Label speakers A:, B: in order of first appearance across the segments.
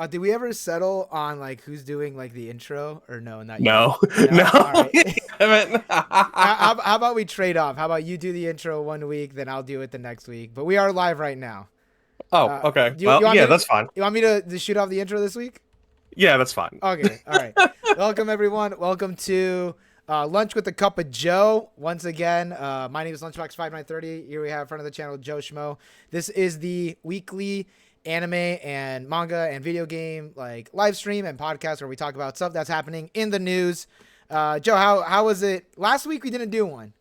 A: Did we ever settle on like who's doing like the intro or no? Not yet.
B: No,
A: No.
B: no,
A: All right.
B: you haven't.
A: How about we trade off? How about you do the intro one week, then I'll do it the next week. But we are live right now.
B: Oh, okay.
A: You
B: Well,
A: want me
B: yeah,
A: to
B: that's fine.
A: to shoot off the intro this week?
B: Yeah, that's fine.
A: Okay. All right. Welcome everyone. Welcome to Lunch with a Cup of Joe. Once again, my name is Lunchbox5930. Here we have in front of the channel Joe Schmo. This is the weekly anime and manga and video game like live stream and podcast where we talk about stuff that's happening in the news. Joe, how was it? Last week we didn't do one.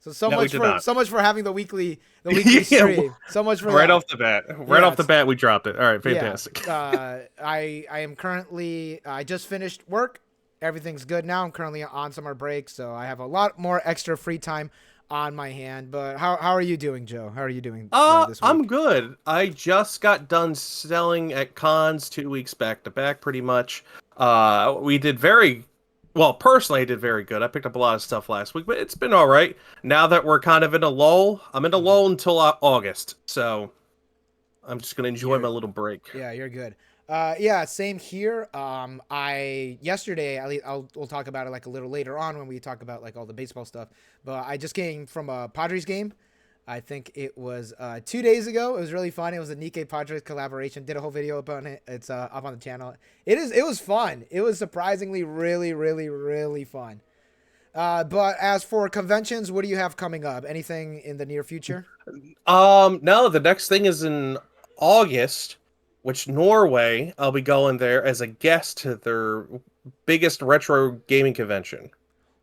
A: So
B: No, we
A: much
B: did
A: for
B: not.
A: having the weekly
B: Yeah,
A: stream. So much for
B: right
A: that.
B: off the bat. Right off the
A: Yes.
B: bat, we dropped it. All right, fantastic.
A: Yeah. I am currently I just finished work. Everything's good now. I'm currently on summer break, so I have a lot more extra free time on my hand. But how are you doing, Joe? How are you doing this week?
B: I'm good. I just got done selling at cons 2 weeks back to back, pretty much. We did personally, I did very good. I picked up a lot of stuff last week, but it's been all right. Now that we're kind of in a lull, I'm in a lull until August, so I'm just gonna enjoy my little break.
A: Yeah, you're good. Yeah, same here. I yesterday we'll talk about it like a little later on when we talk about like all the baseball stuff. But I just came from a Padres game. I think it was 2 days ago. It was really fun. It was a Nikkei Padres collaboration. Did a whole video about it. It's up on the channel. It was fun. It was surprisingly really fun. But as for conventions, what do you have coming up? Anything in the near future?
B: No, the next thing is in August, which Norway, I'll be going there as a guest to their biggest retro gaming convention.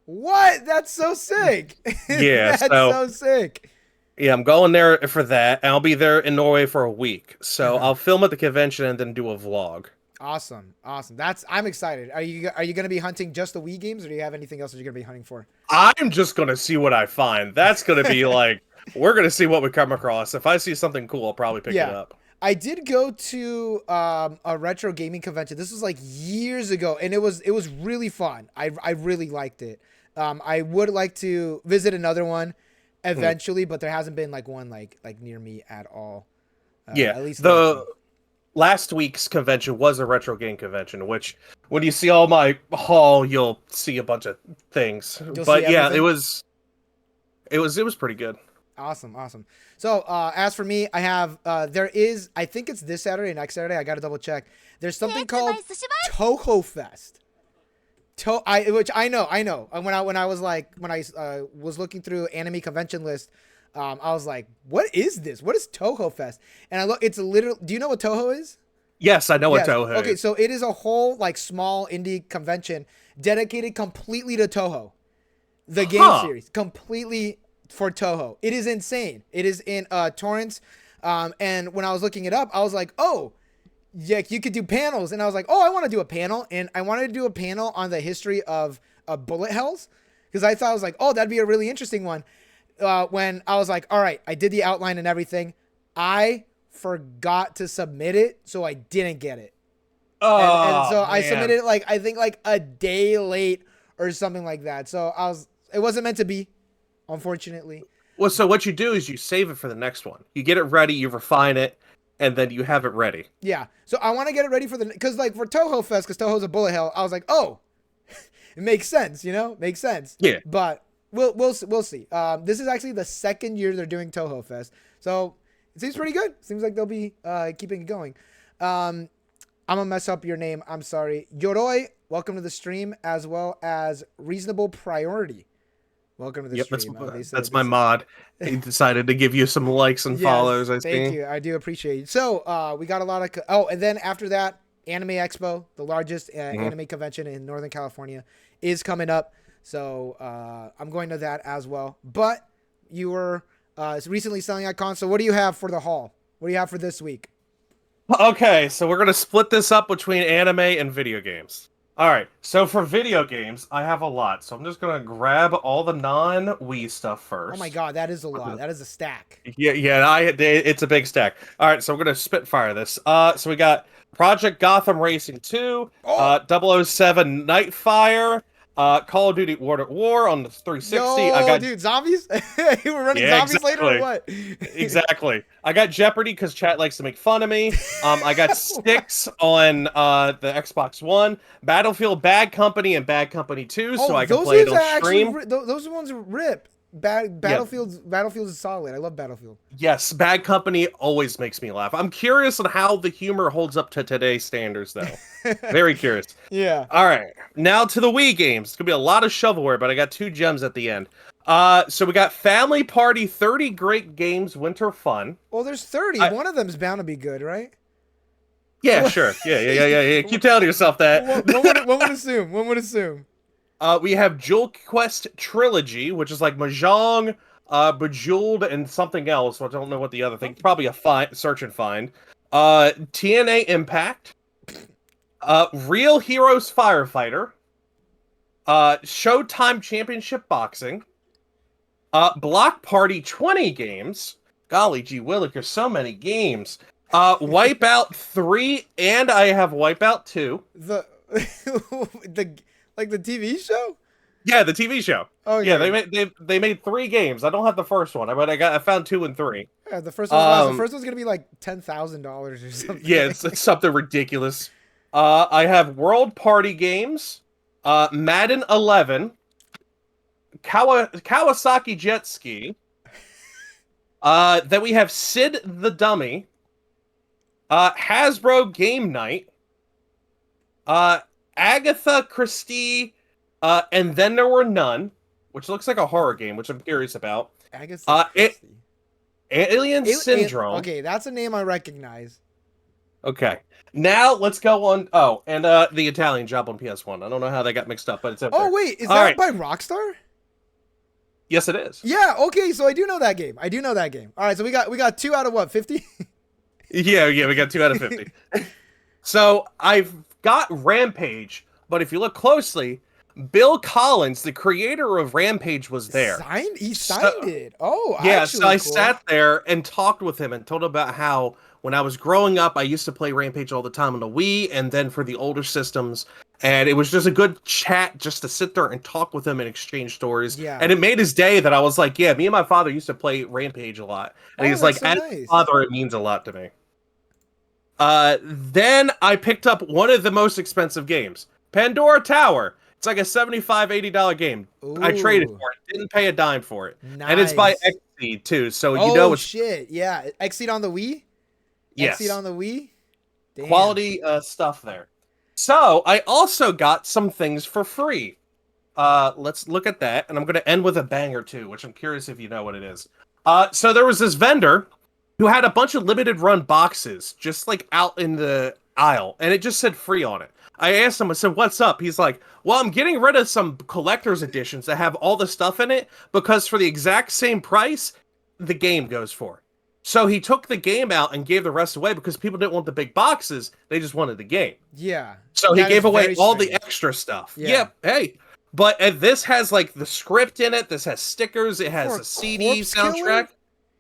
A: What? That's so sick.
B: Yeah,
A: That's so sick.
B: yeah, I'm going there for that, and I'll be there in Norway for a week. So I'll film at the convention and then do a vlog.
A: Awesome. I'm excited. Are you going to be hunting just the Wii games, or do you have anything else that you're going to be hunting for?
B: I'm just gonna see what I find. That's gonna be like, we're gonna see what we come across. If I see something cool, I'll probably pick it up.
A: I did go to a retro gaming convention. This was like years ago, and it was really fun. I really liked it. I would like to visit another one eventually, but there hasn't been like one like near me at all.
B: Yeah,
A: At least
B: the last week's convention was a retro game convention, which when you see all my haul, you'll see a bunch of things.
A: You'll
B: But
A: see
B: yeah,
A: everything?
B: it was pretty good.
A: Awesome. So as for me, I have I think it's this Saturday, next Saturday. I got to double check. There's something called Toho Fest. Which I know. When I was looking through anime convention list, I was like, what is this? What is Toho Fest? And I look, it's literally. Do you know what Toho is?
B: Yes, I know what
A: Yes.
B: Toho
A: Okay,
B: is.
A: so it is a whole like small indie convention dedicated completely to Toho, the game series, completely for Toho. It is insane. It is in Torrance, and when I was looking it up, I was like, oh, yeah, you could do panels, and I was like, oh, I want to do a panel, and I wanted to do a panel on the history of bullet hells, because I thought I was like, oh, that'd be a really interesting one. When I was like, all right, I did the outline and everything, I forgot to submit it, so I didn't get it. And so I submitted it like I think like a day late or something like that. So it wasn't meant to be, unfortunately.
B: Well, so what you do is you save it for the next one. You get it ready, you refine it, and then you have it ready.
A: Yeah. So I want to get it ready for because like for Toho Fest, because Toho's a bullet hell, I was like, oh, it makes sense, makes sense.
B: Yeah.
A: But we'll see. This is actually the second year they're doing Toho Fest, so it seems pretty good. Seems like they'll be keeping it going. I'm gonna mess up your name. I'm sorry. Yoroi, welcome to the stream, as well as Reasonable Priority. Welcome to the stream.
B: That's my mod. He decided to give you some likes and follows.
A: Thank you. I do appreciate it. So we got a lot of and then after that, Anime Expo, the largest anime convention in Northern California, is coming up. So I'm going to that as well. But you were recently selling icons. So what do you have for the haul? What do you have for this week?
B: Okay, so we're gonna split this up between anime and video games. All right, so for video games, I have a lot. So I'm just gonna grab all the non-Wii stuff first.
A: Oh my god, that is a lot. That is a stack.
B: Yeah, it's a big stack. All right, so we're gonna spitfire this. So we got Project Gotham Racing 2, 007 Nightfire, Call of Duty World at War on the 360. I
A: Yo,
B: got
A: dude, zombies? You were running
B: yeah,
A: zombies later or
B: exactly.
A: what?
B: Exactly. I got Jeopardy because chat likes to make fun of me. I got Sticks on the Xbox One, Battlefield Bad Company and Bad Company 2, so
A: Oh,
B: I can
A: those
B: play it
A: ones
B: on
A: are actually
B: stream.
A: those ones rip.
B: Yeah,
A: Battlefield's is solid. I love Battlefield.
B: yes, Bad Company always makes me laugh. I'm curious on how the humor holds up to today's standards, though. Very curious.
A: Yeah.
B: All right, now to the Wii games. It's gonna be a lot of shovelware, but I got two gems at the end. So we got Family Party 30 Great Games Winter Fun.
A: Well, there's 30.
B: I,
A: One of them's bound to be good, right?
B: yeah, sure. Yeah. Keep telling yourself that.
A: One would assume. One would assume.
B: We have Jewel Quest Trilogy, which is like Mahjong, Bejeweled, and something else. I don't know what the other thing. Probably a search and find. TNA Impact. Real Heroes Firefighter. Showtime Championship Boxing. Block Party 20 games. Golly gee willikers, so many games. Wipeout 3, and I have Wipeout 2.
A: The the TV show?
B: Yeah, the TV show.
A: Oh
B: Yeah,
A: yeah.
B: they made 3 games. I don't have the first one, but I found 2 and 3.
A: Yeah, the first one. The first one's gonna be like $10,000 or something.
B: Yeah, it's something ridiculous. I have World Party Games, Madden 11, Kawasaki Jet Ski. Then we have Sid the Dummy, Hasbro Game Night, Agatha Christie, and Then There Were None, which looks like a horror game, which I'm curious about.
A: Agatha Christie.
B: Alien Syndrome.
A: Okay, that's a name I recognize.
B: Okay. Now let's go on. Oh, and the Italian Job on PS1. I don't know how they got mixed up, but it's up there.
A: Oh wait, is
B: All
A: that
B: right.
A: by Rockstar?
B: Yes, it is.
A: Yeah. Okay, so I do know that game. All right, so we got 2 out of what, 50?
B: Yeah, we got 2 out of 50. So I've got Rampage, but if you look closely, Bill Collins, the creator of Rampage, was there.
A: He signed it. Oh,
B: yeah. So I
A: cool.
B: sat there and talked with him and told him about how when I was growing up, I used to play Rampage all the time on the Wii, and then for the older systems. And it was just a good chat just to sit there and talk with him and exchange stories.
A: Yeah.
B: And it made his day that I was like, yeah, me and my father used to play Rampage a lot. And he's like,
A: so
B: as
A: nice.
B: a father, it means a lot to me. Then I picked up one of the most expensive games, Pandora Tower. It's like a $75, $80 game.
A: Ooh.
B: I traded for it. Didn't pay a dime for it.
A: Nice.
B: And it's by Xseed too, so
A: Oh
B: you know it's
A: shit! Yeah, Xseed on the Wii.
B: yes.
A: Xseed on the Wii. Damn.
B: Quality stuff there. So I also got some things for free. Let's look at that, and I'm going to end with a banger too, which I'm curious if you know what it is. So there was this vendor who had a bunch of limited run boxes just like out in the aisle, and it just said free on it. I asked him, I said, what's up? He's like, well, I'm getting rid of some collector's editions that have all the stuff in it because for the exact same price, the game goes for. So he took the game out and gave the rest away because people didn't want the big boxes. They just wanted the game.
A: Yeah.
B: So he
A: That
B: gave
A: is
B: away
A: very
B: all the
A: strange.
B: extra stuff.
A: Yeah.
B: Yeah, hey. But this has like the script in it. This has stickers. It has
A: For
B: a CD
A: Corpse
B: soundtrack.
A: Killer?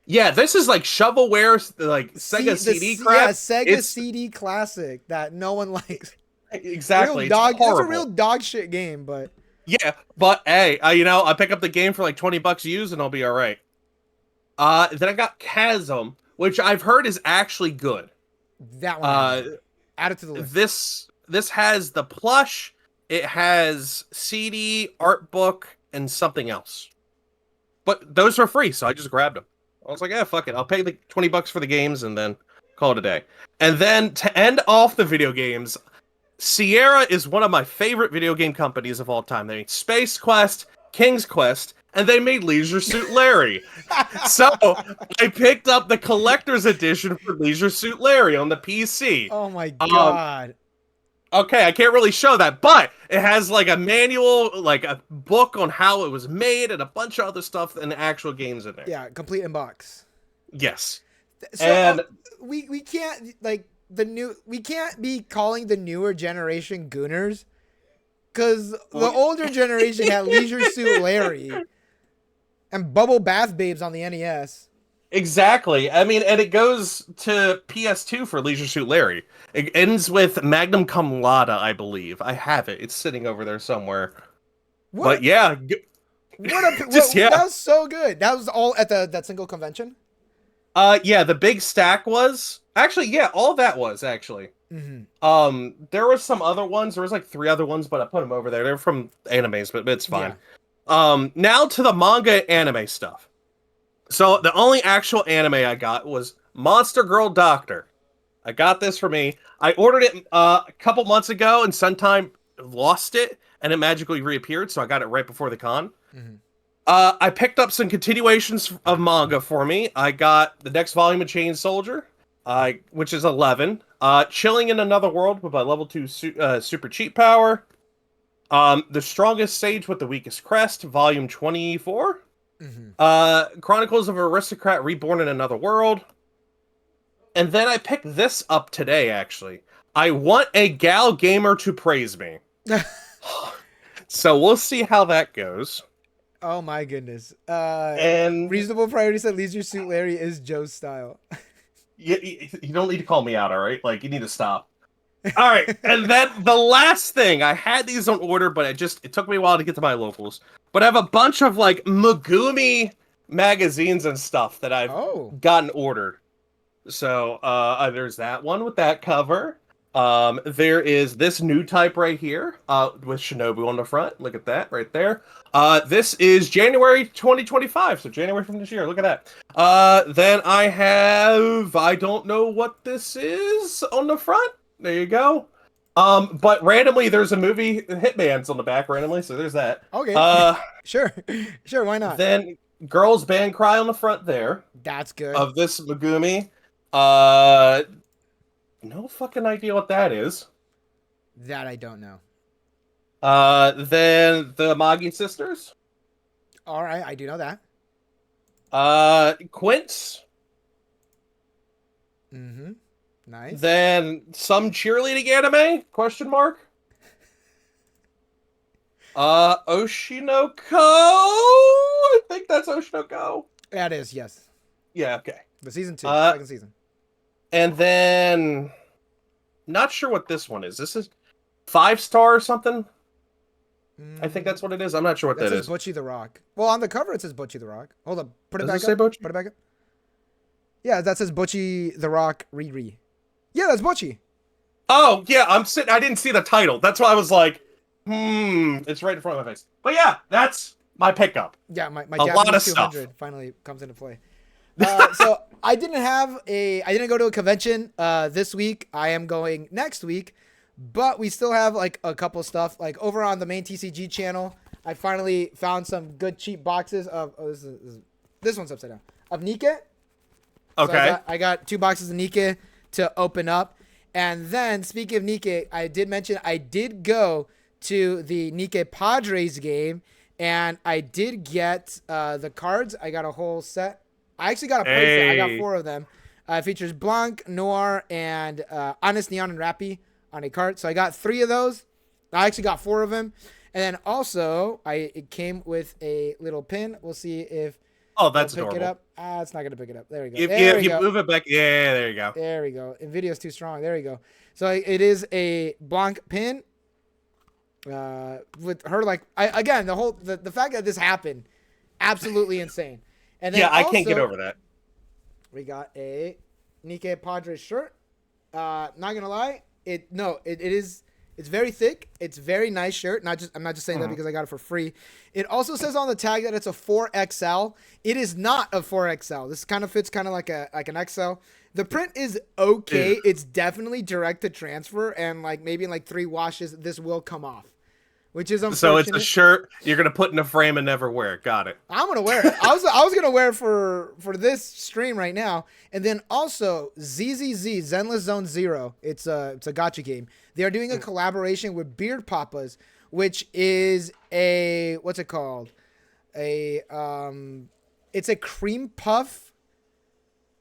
B: Yeah, this is like shovelware, like Sega CD crap.
A: Yeah, Sega
B: It's-
A: CD classic that no one likes.
B: Exactly.
A: Real dog.
B: It's
A: It's a
B: horrible.
A: real dog shit game, but
B: Yeah, but hey, I pick up the game for like $20 used and I'll be all right. Then I got Chasm, which I've heard is actually good.
A: that one. Add it to the list.
B: This has the plush, it has CD, art book, and something else. But those are free, so I just grabbed them. I was like, yeah, fuck it. I'll pay the $20 for the games and then call it a day. And then to end off the video games, Sierra is one of my favorite video game companies of all time. They made Space Quest, King's Quest, and they made Leisure Suit Larry. So I picked up the collector's edition for Leisure Suit Larry on the PC.
A: Oh my god.
B: Okay, I can't really show that, but it has like a manual, like a book on how it was made, and a bunch of other stuff and actual games in there.
A: Yeah, complete inbox.
B: Yes.
A: So
B: And-
A: we can't we can't be calling the newer generation gooners because the older generation had Leisure Suit Larry and Bubble Bath Babes on the NES.
B: Exactly. I mean, and it goes to PS2 for Leisure Suit Larry. It ends with Magnum Cum Laude, I believe. I have it. It's sitting over there somewhere.
A: What?
B: But yeah, just
A: That
B: yeah.
A: was so good. That was all at that single convention.
B: Yeah, the big stack was actually, yeah, all that was actually.
A: Mm-hmm.
B: There was some other ones. There was like 3 other ones, but I put them over there. They're from animes, but it's fine.
A: Yeah.
B: Now to the manga anime stuff. So the only actual anime I got was Monster Girl Doctor. I got this for me. I ordered it a couple months ago, and sometime lost it, and it magically reappeared. So I got it right before the con.
A: Mm-hmm.
B: I picked up some continuations of manga for me. I got the next volume of Chain Soldier, which is 11. Chilling in Another World with my level 2 super cheat power. The Strongest Sage with the Weakest Crest, volume 24. Chronicles of Aristocrat Reborn in Another World. And then I picked this up today, actually. I want a gal gamer to praise me. So we'll see how that goes.
A: Oh my goodness.
B: And
A: Reasonable Priority said Leisure Suit Larry is Joe's style.
B: you don't need to call me out, all right? Like, you need to stop. All right, and then the last thing, I had these on order, but it took me a while to get to my locals. But I have a bunch of like Megumi magazines and stuff that I've gotten ordered. So there's that one with that cover. There is this new type right here with Shinobu on the front. Look at that right there. This is January 2025, so January from this year. Look at that. Then I don't know what this is on the front. There you go. But randomly there's a movie Hitman's on the back randomly, so there's that.
A: Okay. Sure, why not?
B: Then Girls Band Cry on the front there.
A: That's good.
B: Of this Megumi. No fucking idea what that is.
A: That I don't know.
B: Then the Magi sisters.
A: All right, I do know that.
B: Quince.
A: Mm-hmm. Nice.
B: Then some cheerleading anime? Question mark. Oshinoko. I think that's Oshinoko.
A: That is, yes.
B: Yeah. Okay.
A: The season 2, second season.
B: And then, not sure what this one is. This is 5-star or something. I think that's what it is. I'm not sure what that is.
A: Butchie the Rock. Well, on the cover it says Butchie the Rock. Hold up. Put it
B: Does
A: back
B: it say
A: up.
B: Butchie?
A: Put it back up. Yeah, that says Butchie the Rock Riri. Yeah, that's Butchie.
B: Oh, yeah, I didn't see the title. That's why I was like, it's right in front of my face. But yeah, that's my pickup.
A: Yeah, my
B: a lot of
A: 200
B: stuff
A: finally comes into play. So I didn't go to a convention this week. I am going next week, but we still have like a couple stuff like over on the main TCG channel. I finally found some good cheap boxes of this one's upside down of Nike.
B: Okay.
A: So I got 2 boxes of Nike to open up. And then, speaking of Nike, I did mention I did go to the Nike Padres game, and I did get the cards. I got a whole set. I actually got a playset. I got 4 of them. It features Blanc, Noir, and Honest Neon and Rappy on a card. So I got 3 of those. I actually got 4 of them. And then also, it came with a little pin. We'll see if
B: that's
A: pick
B: adorable.
A: it up. It's not going to pick it up. There we go.
B: If you move it back, yeah, there you go.
A: There we go. NVIDIA's too strong. There we go. So it is a Blanc pin. With her again, the fact that this happened, absolutely insane. And then
B: yeah, I can't get over that.
A: We got a Nike Padres shirt. Not gonna lie, it is. It's very thick. It's very nice shirt. I'm not just saying that because I got it for free. It also says on the tag that it's a 4XL. It is not a 4XL. This kind of fits kind of like an XL. The print is okay. It's definitely direct to transfer, and like maybe in like 3 washes, this will come off, which is unfortunate.
B: So it's a shirt you're gonna put in a frame and never wear. Got it.
A: I'm gonna wear it. I was gonna wear it for this stream right now, and then also ZZZ Zenless Zone Zero. It's a gacha game. They are doing a collaboration with Beard Papas, which is a what's it called? It's a cream puff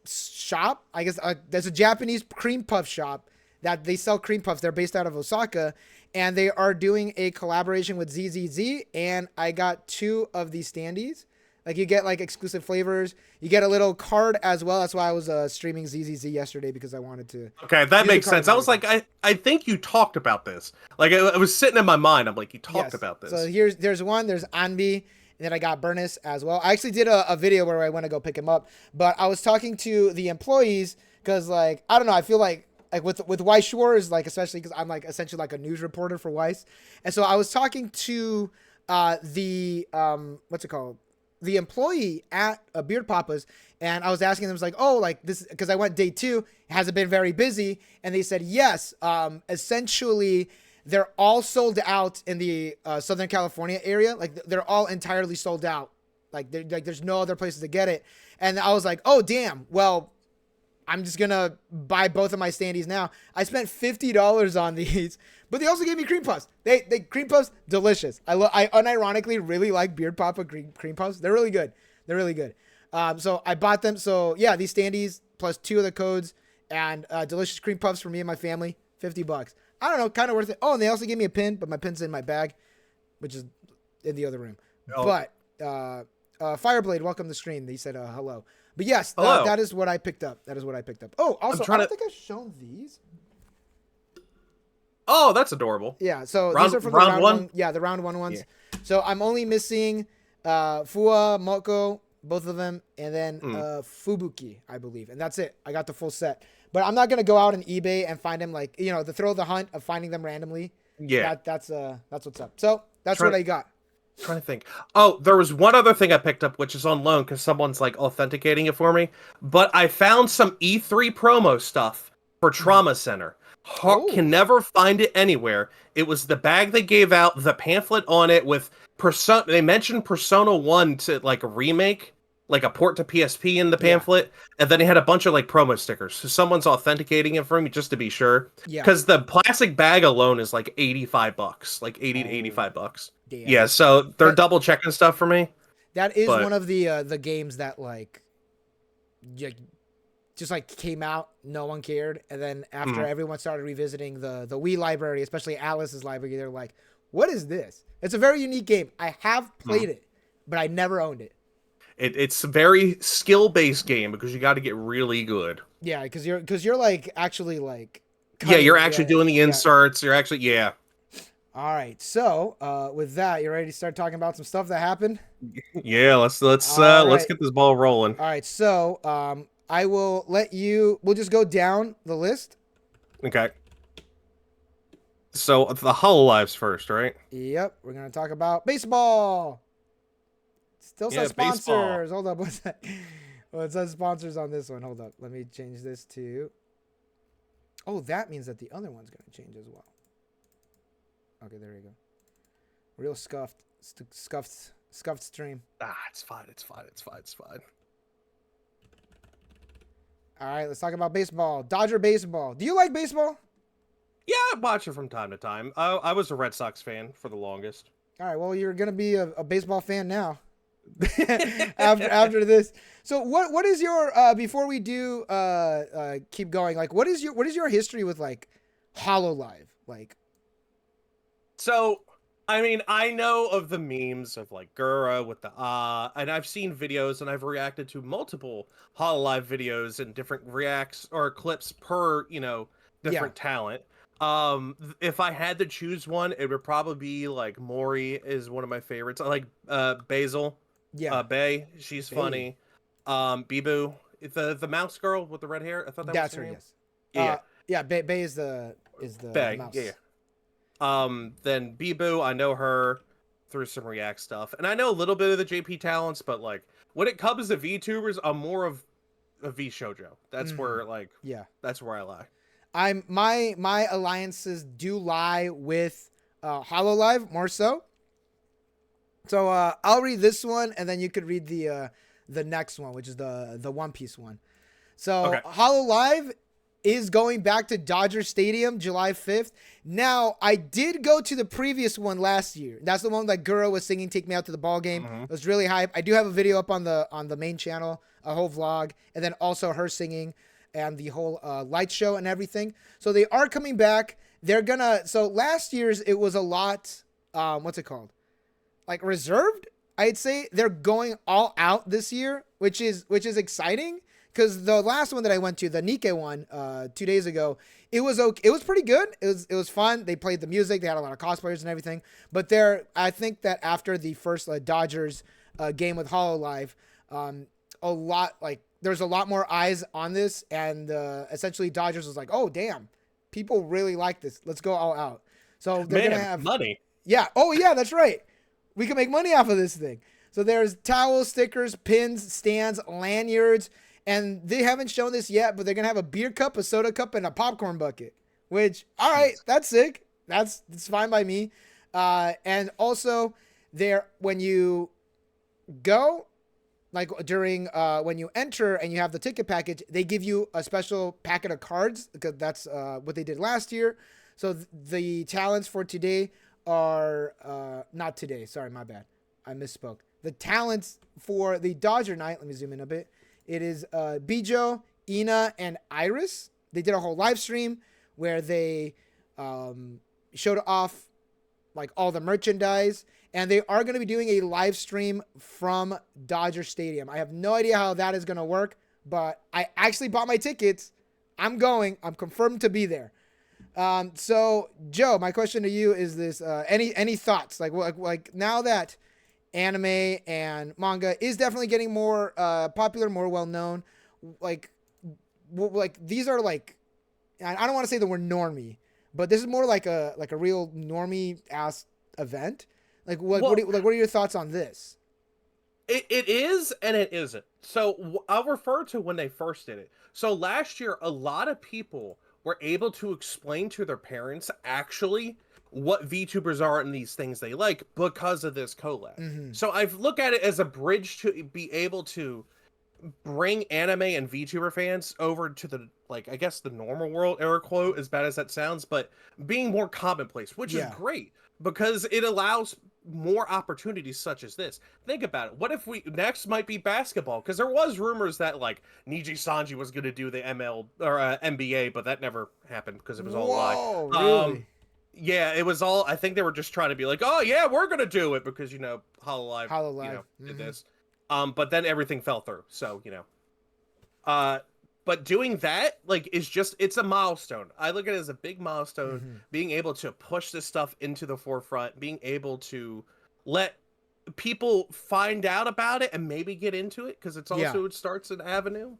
A: shop. I guess there's a Japanese cream puff shop that they sell cream puffs. They're based out of Osaka. And they are doing a collaboration with ZZZ, and I got 2 of these standees. Like you get like exclusive flavors. You get a little card as well. That's why I was streaming ZZZ yesterday because I wanted to.
B: Okay, that
A: use the
B: makes
A: card
B: sense.
A: and
B: I was like,
A: everything.
B: I think you talked about this. Like, it was sitting in my mind. I'm like, you talked
A: Yes.
B: about this.
A: So there's one. There's Anbi, and then I got Burnus as well. I actually did a video where I went to go pick him up, but I was talking to the employees because like I don't know. I feel like with Weiss Schwarz, like especially because I'm like essentially like a news reporter for Weiss, and so I was talking to the what's it called, the employee at Beard Papa's, and I was asking them, I was like, oh, like this, because I went day 2, has it been very busy? And they said yes. Essentially, they're all sold out in the Southern California area. Like they're all entirely sold out. Like there's no other places to get it. And I was like, oh damn. Well, I'm just gonna buy both of my standees now. I spent $50 on these, but they also gave me cream puffs. They cream puffs, delicious. I unironically really like Beard Papa cream puffs. They're really good. They're really good. So I bought them. So yeah, these standees plus 2 of the codes and delicious cream puffs for me and my family. $50. I don't know, kind of worth it. Oh, and they also gave me a pin, but my pin's in my bag, which is in the other room.
B: Oh.
A: But Fireblade, welcome to the stream. They said hello. But yes,
B: Hello.
A: that is what I picked up. That is what I picked up. Oh, also, I don't think I've shown these.
B: Oh, that's adorable.
A: Yeah, so
B: Round-
A: these are from
B: round
A: the round
B: one?
A: one. Yeah, the round 1 ones.
B: Yeah.
A: So I'm only missing Fua, Moko, both of them, and then Fubuki, I believe. And that's it. I got the full set. But I'm not going to go out on eBay and find them, like, the thrill of the hunt of finding them randomly.
B: Yeah.
A: That's what's up. So that's
B: Try-
A: what I got.
B: Trying to think. Oh, there was one other thing I picked up, which is on loan because someone's like authenticating it for me. But I found some E3 promo stuff for Trauma Center. Can never find it anywhere. It was the bag they gave out, the pamphlet on it with Persona. They mentioned Persona 1 to like a remake, like a port to PSP in the pamphlet, and then they had a bunch of like promo stickers. So someone's authenticating it for me just to be sure.
A: Yeah.
B: Because the plastic bag alone is like $85, like 80 to $85.
A: Damn.
B: Yeah, so they're double checking stuff for me.
A: That is
B: but-
A: one of the games that, like, just like came out, no one cared, and then after everyone started revisiting the Wii library, especially Alice's library, they're like, "What is this?" It's a very unique game. I have played it, but I never owned it.
B: It's a very skill-based game because you got to get really good.
A: Yeah, because you're like actually like.
B: Yeah, you're
A: cutting-
B: actually doing the
A: yeah.
B: inserts. You're actually
A: All right, so with that, you ready to start talking about some stuff that happened?
B: yeah. Let's
A: All right.
B: get this ball rolling.
A: All right, so I will let you. We'll just go down the list.
B: Okay. So the HoloLives first, right?
A: Yep, we're gonna talk about baseball. Still
B: Yeah,
A: says
B: baseball.
A: sponsors. Hold up, what's that? Well, it says sponsors on this one. Hold up, let me change this to. Oh, that means that the other one's gonna change as well. Okay, there you go. Real scuffed stream.
B: It's fine. It's fine.
A: All right, let's talk about baseball. Dodger baseball. Do you like baseball?
B: Yeah, I watch it from time to time. I was a Red Sox fan for the longest.
A: All right, well, you're gonna be a baseball fan now. after this. So what is your before we do keep going, like what is your history with like HoloLive? Like,
B: So, I mean, I know of the memes of like Gura with the and I've seen videos and I've reacted to multiple HoloLive videos and different reacts or clips per, different talent. If I had to choose one, it would probably be like Mori is one of my favorites. I like Basil.
A: yeah,
B: Bay, she's
A: Bay.
B: funny. Bibu, the mouse girl with the red hair. I thought that
A: that's
B: was her
A: her.
B: name.
A: Yes.
B: Yeah.
A: Bay is the
B: Bay,
A: mouse.
B: yeah. Then Bibu, I know her through some React stuff, and I know a little bit of the JP talents, but like when it comes to VTubers, I'm more of a V Shoujo. That's where
A: Yeah.
B: that's where I lie.
A: My alliances do lie with HoloLive more so. So I'll read this one, and then you could read the next one, which is the One Piece one. So
B: Okay.
A: HoloLive is going back to Dodger Stadium July 5th. Now, I did go to the previous one last year. That's the one that Gura was singing "Take Me Out to the Ball Game." It was really hype. I do have a video up on the main channel, a whole vlog, and then also her singing and the whole light show and everything. So they are coming back. They're gonna. So last year's it was a lot. What's it called? Like reserved. I'd say they're going all out this year, which is exciting because the last one that I went to, the Nikkei one, 2 days ago, it was okay. It was pretty good. It was fun. They played the music. They had a lot of cosplayers and everything. But I think that after the first Dodgers game with Hololive, a lot like there's a lot more eyes on this, and essentially Dodgers was like, oh damn, people really like this. Let's go all out. So they're gonna have
B: money.
A: Yeah. Oh yeah, that's right. We can make money off of this thing. So there's towels, stickers, pins, stands, lanyards, and they haven't shown this yet, but they're gonna have a beer cup, a soda cup, and a popcorn bucket. Which, all right, that's sick. That's fine by me. And also, when you go, like during when you enter and you have the ticket package, they give you a special packet of cards because that's what they did last year. So the talents for today are not today. Sorry, my bad. I misspoke. The talents for the Dodger night. Let me zoom in a bit. It is Bijo, Ina, and Iris. They did a whole live stream where they showed off like all the merchandise, and they are going to be doing a live stream from Dodger Stadium. I have no idea how that is going to work, but I actually bought my tickets. I'm going. I'm confirmed to be there. So Joe, my question to you is this: any thoughts? Like now that anime and manga is definitely getting more popular, more well known, like these are like, I don't want to say the word normie, but this is more like a real normie ass event. What are your thoughts on this?
B: It is and it isn't. So I'll refer to when they first did it. So last year, a lot of people were able to explain to their parents actually what VTubers are and these things they like because of this collab.
A: Mm-hmm.
B: So I've looked at it as a bridge to be able to bring anime and VTuber fans over to the, like, I guess the normal world, air quote, as bad as that sounds, but being more commonplace, which is great because it allows more opportunities such as this. Think about it. What if we next might be basketball? Because there was rumors that like Niji Sanji was going to do the ML or NBA, but that never happened because it was all
A: Whoa,
B: lie.
A: really?
B: Yeah, it was all. I think they were just trying to be like, oh yeah, we're gonna do it because Hololive, did this. But then everything fell through. So but doing that is just, it's a milestone. I look at it as a big milestone. Being able to push this stuff into the forefront, being able to let people find out about it and maybe get into it because it's also it starts an avenue.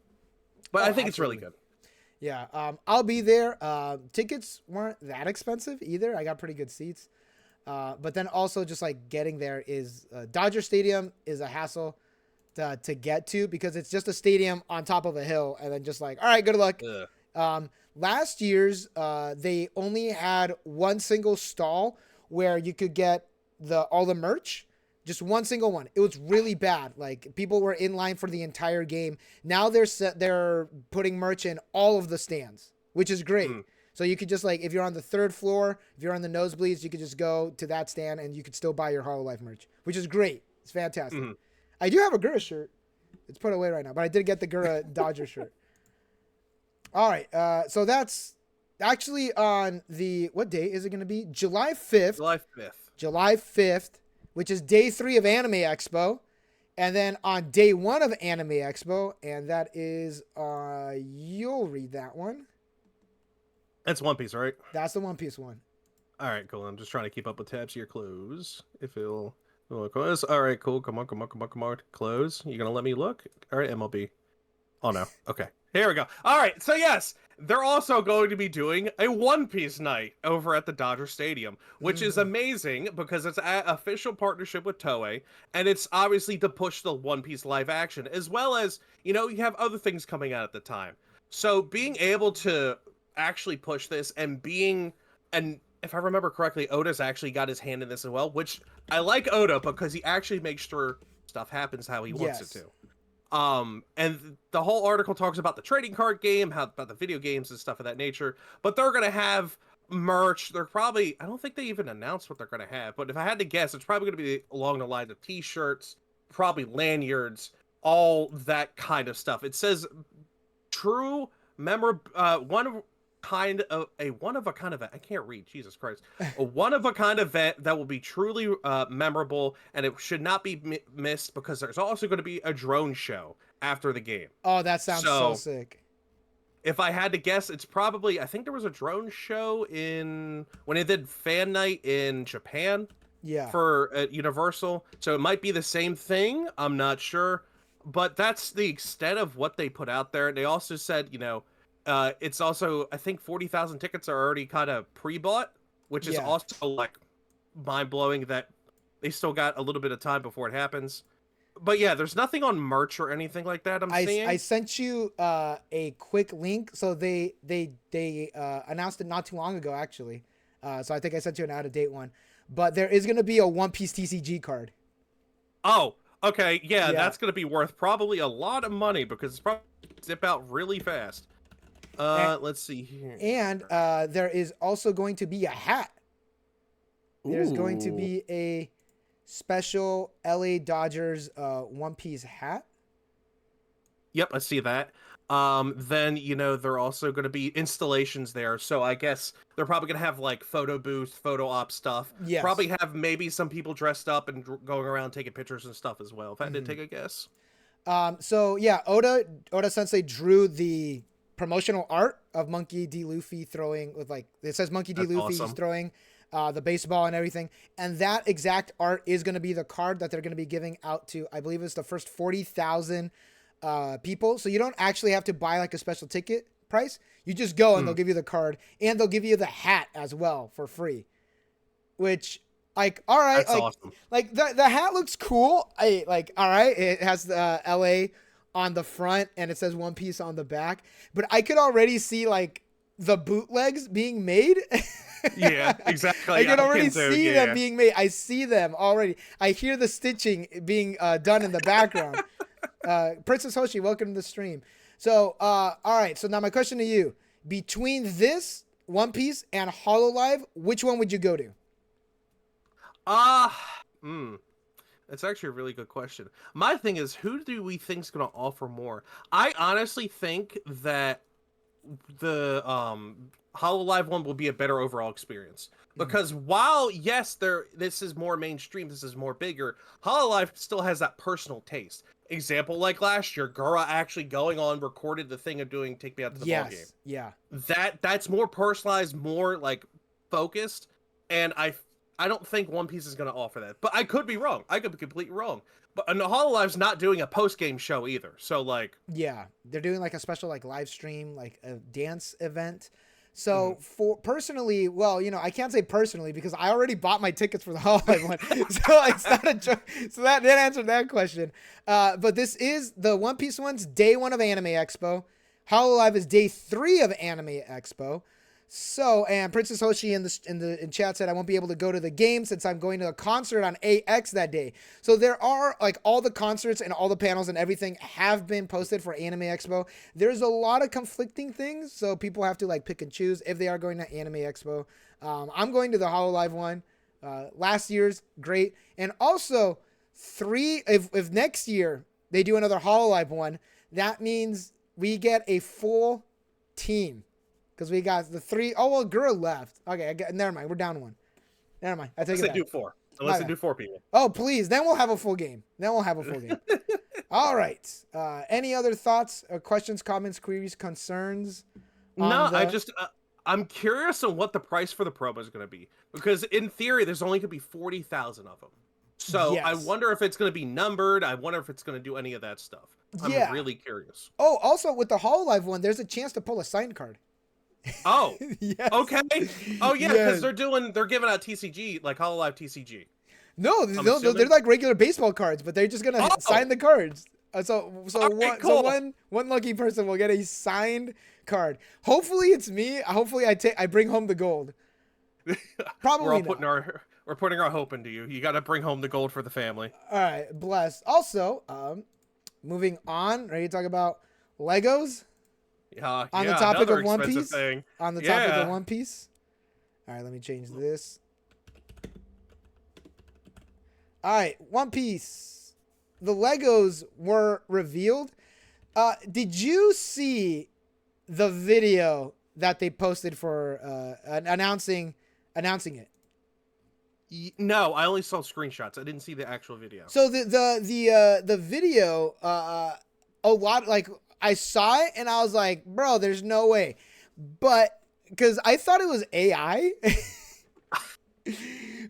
B: But I think it's really good.
A: Yeah, I'll be there. Tickets weren't that expensive either. I got pretty good seats. But then also just like getting there is Dodger Stadium is a hassle to get to because it's just a stadium on top of a hill and then just like, all right, good luck. Last year's they only had one single stall where you could get all the merch. Just one single one. It was really bad. Like people were in line for the entire game. Now they're putting merch in all of the stands, which is great. So you could just like, if you're on the third floor, if you're on the nosebleeds, you could just go to that stand and you could still buy your Hololive merch, which is great. It's fantastic. I do have a Gura shirt. It's put away right now, but I did get the Gura Dodger shirt. All right. So that's actually on what day is it going to be? July 5th. July 5th. Which is day 3 of Anime Expo. And then on day 1 of Anime Expo, and that is, you'll read that one.
B: That's One Piece, right?
A: That's the One Piece one.
B: All right, cool. I'm just trying to keep up with tabs here. Close. If it'll close. All right, cool. Come on. Close. You going to let me look? All right, MLB. Oh, no. Okay. Here we go. All right. So, yes, they're also going to be doing a One Piece night over at the Dodger Stadium, which is amazing because it's an official partnership with Toei, and it's obviously to push the One Piece live action, as well as, you have other things coming out at the time. So being able to actually push this and if I remember correctly, Oda's actually got his hand in this as well, which I like Oda because he actually makes sure stuff happens how he wants it to. And the whole article talks about the trading card game, about the video games and stuff of that nature, but they're going to have merch. They're probably, I don't think they even announced what they're going to have, but if I had to guess, it's probably going to be along the lines of t-shirts, probably lanyards, all that kind of stuff. It says true one of a kind event. I can't read, Jesus Christ. A one of a kind event that will be truly memorable, and it should not be missed because there's also going to be a drone show after the game.
A: Oh, that sounds so sick.
B: If I had to guess, it's probably, I think there was a drone show when they did fan night in Japan.
A: Yeah.
B: For Universal, so it might be the same thing. I'm not sure, but that's the extent of what they put out there. They also said, it's also, I think 40,000 tickets are already kind of pre-bought, which is also like mind-blowing that they still got a little bit of time before it happens. But yeah, there's nothing on merch or anything like that. I'm seeing.
A: I sent you a quick link. So they announced it not too long ago, actually. So I think I sent you an out-of-date one. But there is going to be a One Piece TCG card.
B: Oh, okay. Yeah, that's going to be worth probably a lot of money because it's probably zip out really fast. Let's see here.
A: And there is also going to be a hat. There's going to be a special LA Dodgers One Piece hat.
B: Yep, I see that. Then, they're also going to be installations there. So I guess they're probably going to have like photo booth, photo op stuff.
A: Yes.
B: Probably have maybe some people dressed up and going around taking pictures and stuff as well. If I had to take a guess.
A: So yeah, Oda Sensei drew the promotional art of Monkey D. Luffy throwing with it says Monkey D. Luffy awesome. Throwing the baseball and everything. And that exact art is going to be the card that they're going to be giving out to, I believe it's the first 40,000 people. So you don't actually have to buy like a special ticket price. You just go and they'll give you the card and they'll give you the hat as well for free, which all right.
B: That's awesome.
A: The hat looks cool. All right. It has the LA on the front and it says One Piece on the back, but I could already see the bootlegs being made.
B: Yeah, exactly.
A: I can already see them being made. I see them already. I hear the stitching being done in the background. Princess Hoshi, welcome to the stream. So, all right. So now my question to you: between this One Piece and Hololive, which one would you go to?
B: That's actually a really good question. My thing is, who do we think is going to offer more? I honestly think that the Hololive one will be a better overall experience. Because while, yes, this is more mainstream, this is more bigger, Hololive still has that personal taste. Example, like last year, Gura actually going on, recorded the thing of doing Take Me Out to the Ball Game.
A: Yeah.
B: That's more personalized, more focused, and I don't think One Piece is going to offer that. But I could be wrong. I could be completely wrong. But Hololive's not doing a post-game show either. So
A: yeah, they're doing a special live stream, a dance event. So for personally, well, I can't say personally because I already bought my tickets for the Hololive one. So it's not a joke. So that answered that question. But this is the One Piece one's day 1 of Anime Expo. Hololive is day 3 of Anime Expo. So, and Princess Hoshi in chat said I won't be able to go to the game since I'm going to a concert on AX that day. So there are all the concerts and all the panels and everything have been posted for Anime Expo. There's a lot of conflicting things, so people have to pick and choose if they are going to Anime Expo. I'm going to the Hololive one. Last year's great, and also if next year they do another Hololive one, that means we get a full team. Because we got the 3. Oh, well, Gura left. Okay, never mind. We're down 1. Never mind. I take it back.
B: Unless they do 4 people.
A: Oh, please. Then we'll have a full game. All right. Any other thoughts, or questions, comments, queries, concerns?
B: I'm curious on what the price for the promo is going to be. Because in theory, there's only going to be 40,000 of them. So yes. I wonder if it's going to be numbered. I wonder if it's going to do any of that stuff. I'm really curious.
A: Oh, also with the Hololive one, there's a chance to pull a signed card.
B: Oh,
A: yes.
B: Okay. Oh, yeah, because they're giving out TCG, Hololive TCG.
A: No, they're like regular baseball cards, but they're just gonna sign the cards. So one lucky person will get a signed card. Hopefully it's me. Hopefully I bring home the gold. Probably
B: we're putting our hope into you. You got to bring home the gold for the family.
A: All right, bless. Also, moving on. Ready to talk about Legos? On the topic of One Piece. On the topic of One Piece. All right, let me change this. All right, One Piece. The Legos were revealed. Did you see the video that they posted for announcing it.
B: No, I only saw screenshots. I didn't see the actual video.
A: So the video, a lot, like, I saw it and I was like, bro, there's no way, but because I thought it was AI.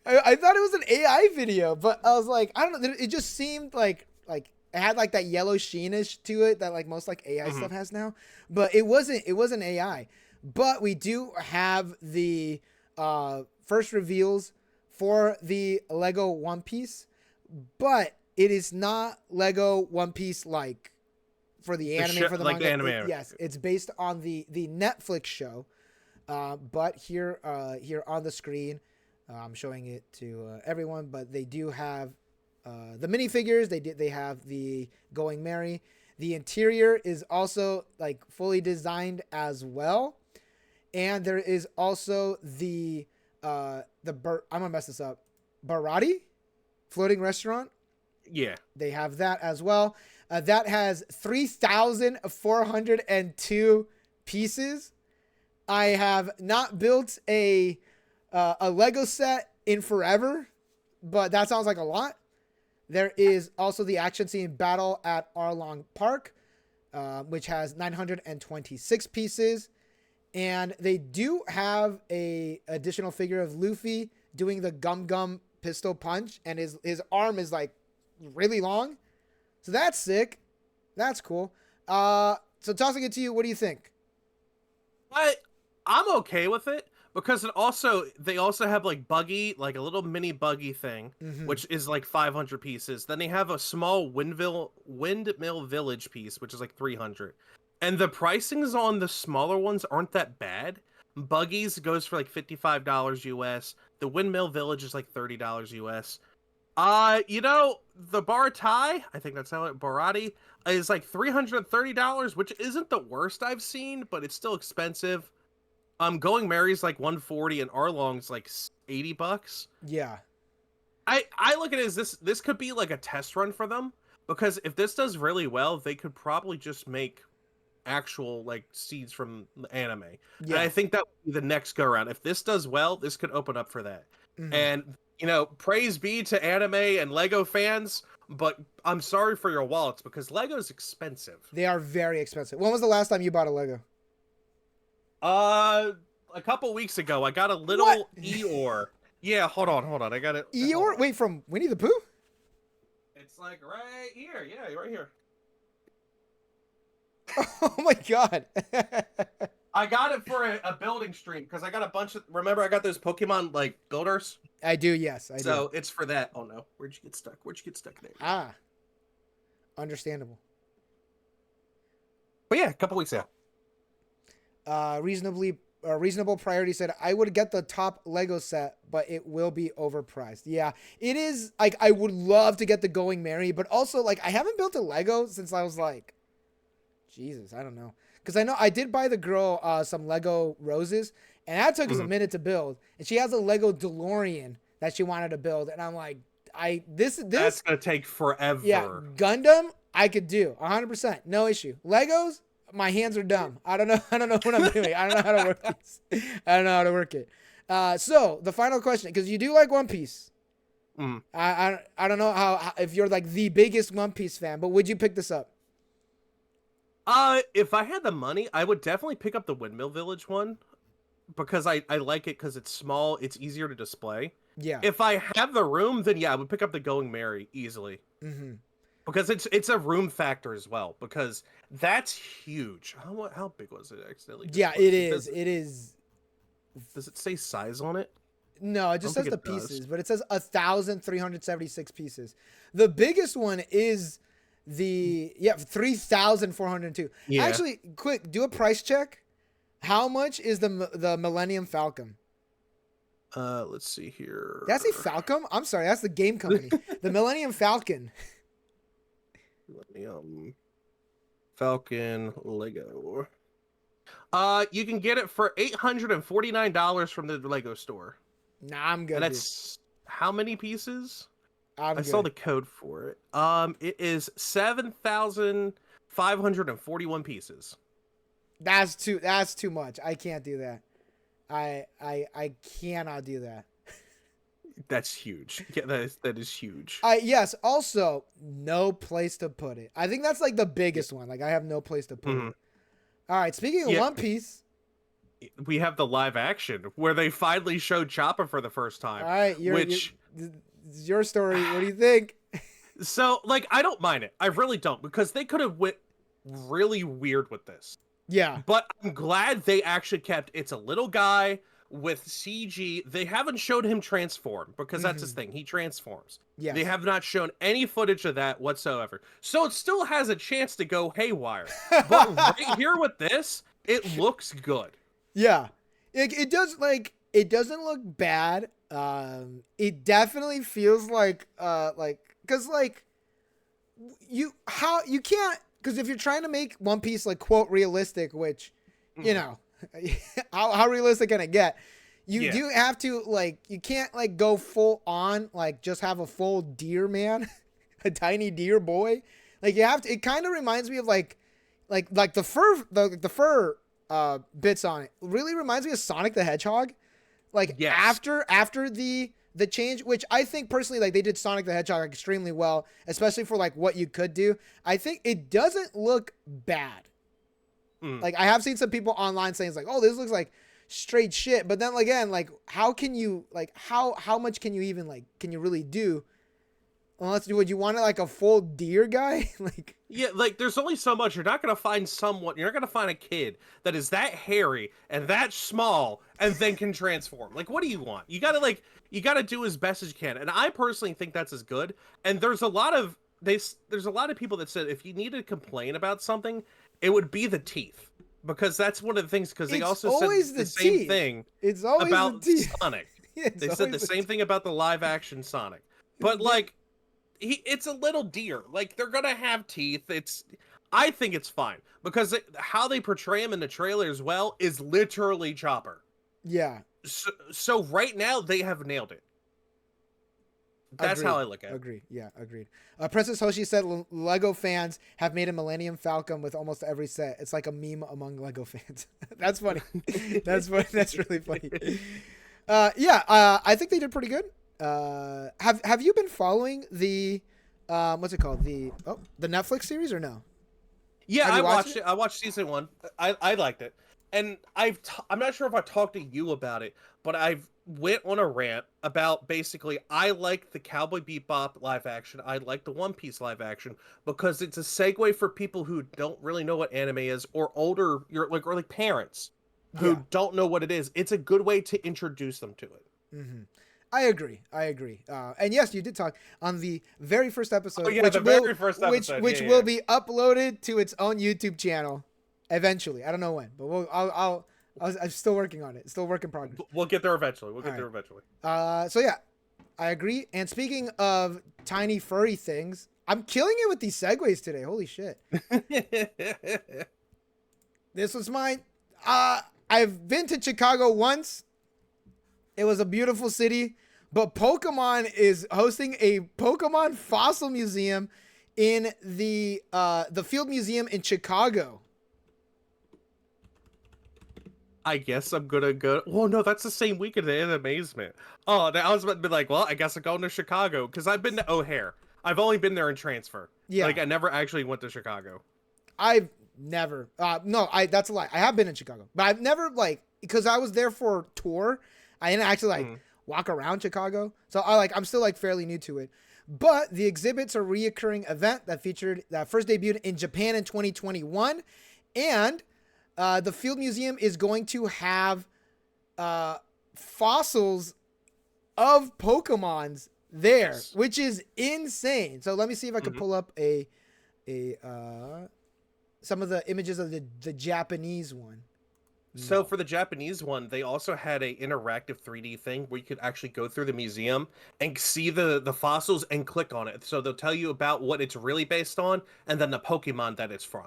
A: I thought it was an AI video, but I was like, I don't know. It just seemed like it had like that yellow sheenish to it that like most like AI stuff has now, but it wasn't AI. But we do have the first reveals for the Lego One Piece, but it is not Lego One Piece like for the anime, for the
B: like
A: manga.
B: the anime.
A: Yes, it's based on the Netflix show. But here on the screen, I'm showing it to everyone. But they do have the minifigures. They have the Going Merry. The interior is also like fully designed as well, and there is also I'm gonna mess this up. Barati floating restaurant.
B: Yeah.
A: They have that as well. That has 3,402 pieces. I have not built a Lego set in forever, but that sounds like a lot. There is also the action scene battle at Arlong Park, which has 926 pieces. And they do have a additional figure of Luffy doing the Gum Gum pistol punch, and his arm is like really long. So that's sick. That's cool. So tossing it to you, what do you think?
B: I'm okay with it because they also have like buggy, like a little mini buggy thing, which is like 500 pieces. Then they have a small windmill village piece, which is like 300. And the pricings on the smaller ones aren't that bad. Buggies goes for like $55 US. The windmill village is like $30 US. The Baratai, I think that's how it Barati, is like $330, which isn't the worst I've seen, but it's still expensive. Going Mary's like 140 and Arlong's like $80.
A: Yeah.
B: I look at it as this could be like a test run for them, because if this does really well, they could probably just make actual like seeds from the anime.
A: Yeah.
B: And I think that would be the next go around. If this does well, this could open up for that. And praise be to anime and Lego fans, but I'm sorry for your wallets because Lego's expensive.
A: They are very expensive. When was the last time you bought a Lego?
B: A couple weeks ago, I got a little Eeyore. Yeah, hold on. I got it.
A: Eeyore? Wait, from Winnie the Pooh?
B: It's like right here. Yeah, right here.
A: Oh my god.
B: I got it for a building stream because I got a bunch of. Remember, I got those Pokemon like builders.
A: I do, yes, I do.
B: So it's for that. Oh no, where'd you get stuck? There?
A: Ah, understandable.
B: But yeah, a couple weeks ago.
A: Reasonable priority said I would get the top Lego set, but it will be overpriced. Yeah, it is. Like, I would love to get the Going Merry, but also like I haven't built a Lego since I was like, Jesus, I don't know. Because I know I did buy the girl some Lego roses, and that took us a minute to build. And she has a Lego DeLorean that she wanted to build, and I'm like, this
B: that's gonna take forever.
A: Yeah, Gundam I could do 100%, no issue. Legos, my hands are dumb. I don't know what I'm doing. I don't know how to work this. I don't know how to work it. So the final question, because you do like One Piece. I don't know how if you're like the biggest One Piece fan, but would you pick this up?
B: If I had the money, I would definitely pick up the Windmill Village one because I like it because it's small, it's easier to display.
A: Yeah.
B: If I have the room, then yeah, I would pick up the Going Merry easily. Because it's a room factor as well, because that's huge. How big was it accidentally?
A: Yeah, it is. It is.
B: Does it say size on it?
A: No, it just says the pieces, but it says 1,376 pieces. The biggest one is 3,402.
B: Yeah.
A: Actually, quick, do a price check. How much is the Millennium Falcon?
B: Let's see here.
A: That's a Falcon? I'm sorry, that's the game company. The Millennium Falcon.
B: Millennium Falcon Lego. You can get it for $849 from the Lego store.
A: Nah, I'm good.
B: And that's how many pieces?
A: I
B: saw the code for it. It is 7,541 pieces.
A: That's too much. I can't do that. I cannot do that.
B: That's huge. Yeah, that is huge.
A: Yes, also no place to put it. I think that's like the biggest one. Like I have no place to put it. All right, speaking of
B: Yeah.
A: One Piece,
B: We have the live action where they finally showed Chopper for the first time.
A: all right, it's your story. What do you think?
B: So, like, I don't mind it. I really don't, because they could have went really weird with this.
A: Yeah.
B: But I'm glad they actually kept it's a little guy with CG. They haven't showed him transform because that's his thing. He transforms.
A: Yes.
B: They have not shown any footage of that whatsoever. So it still has a chance to go haywire. But right here with this, it looks good.
A: Yeah. It does it doesn't look bad. It definitely feels like cuz like you can't, because if you're trying to make One Piece like quote realistic, which you know, how realistic can it get? You do have to like, you can't like go full on like just have a full deer man, a tiny deer boy. Like you have to. It kind of reminds me of like the fur bits on it. Really reminds me of Sonic the Hedgehog. Like after the change, which I think personally, like they did Sonic the Hedgehog extremely well, especially for like what you could do. I think it doesn't look bad. Like I have seen some people online saying it's like, oh, this looks like straight shit. But then again, like how can you like how much can you even like can you really do? Unless would you want it like a full deer guy? Like
B: yeah, like there's only so much. You're not gonna find someone. You're not gonna find a kid that is that hairy and that small and then can transform. Like, what do you want? You gotta do as best as you can. And I personally think that's as good. And there's a lot of people that said if you need to complain about something, it would be the teeth, because that's one of the things. Because they also said the same thing.
A: It's always
B: about
A: the teeth.
B: Sonic. They said the same thing about the live action Sonic, but like. It's a little deer. Like they're gonna have teeth. I think it's fine because how they portray him in the trailer as well is literally Chopper.
A: Yeah.
B: So right now they have nailed it. That's how I look at it.
A: Agreed. Yeah, agreed. Princess Hoshi said Lego fans have made a Millennium Falcon with almost every set. It's like a meme among Lego fans. That's funny. That's funny. That's really funny. I think they did pretty good. Have you been following the what's it called, the Netflix series or no?
B: Yeah, I watched it. I watched season 1. I liked it, and I'm not sure if I talked to you about it, but I've went on a rant about basically I like the Cowboy Bebop live action. I like the One Piece live action because it's a segue for people who don't really know what anime is, or older, or like parents who don't know what it is. It's a good way to introduce them to it.
A: Mm-hmm. I agree. And yes, you did talk on the very first episode,
B: which will
A: be uploaded to its own YouTube channel eventually. I don't know when, but I'm still working on it. Still work in progress.
B: We'll get there eventually.
A: So yeah, I agree. And speaking of tiny furry things, I'm killing it with these segues today. Holy shit. This was mine. I've been to Chicago once. It was a beautiful city, but Pokemon is hosting a Pokemon fossil museum in the Field Museum in Chicago.
B: I guess I'm gonna go. Well, no, that's the same weekend in Amazement. Oh, I was about to be like, well, I guess I'm going to Chicago because I've been to O'Hare. I've only been there in transfer. Yeah, like I never actually went to Chicago.
A: I've never. That's a lie. I have been in Chicago, but I've never because I was there for a tour. I didn't actually walk around Chicago. So I'm still fairly new to it. But the exhibit's a reoccurring event that first debuted in Japan in 2021. And the Field Museum is going to have fossils of Pokemons there, which is insane. So let me see if I can pull up some of the images of the Japanese one.
B: So for the Japanese one, they also had a interactive 3D thing where you could actually go through the museum and see the fossils and click on it. So they'll tell you about what it's really based on and then the Pokemon that it's from.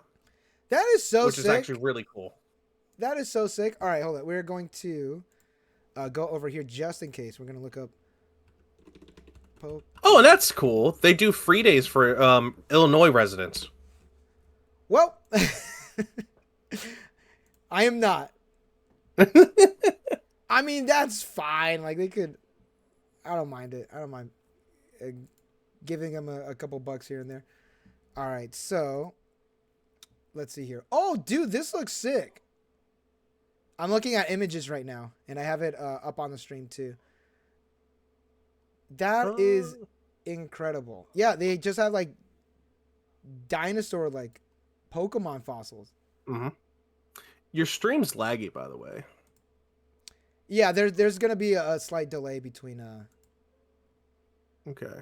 A: That is so sick.
B: Which is actually really cool.
A: That is so sick. All right, hold on. We're going to go over here just in case. We're going to look up
B: Oh, and that's cool. They do free days for Illinois residents.
A: Well... I am not. I mean, that's fine. Like they could. I don't mind it. I don't mind giving them a couple bucks here and there. All right, so let's see here. Oh, dude, this looks sick. I'm looking at images right now, and I have it up on the stream too. That is incredible. Yeah, they just have like dinosaur like Pokemon fossils.
B: Mm-hmm. Your stream's laggy, by the way.
A: Yeah, there's gonna be a slight delay between
B: Okay.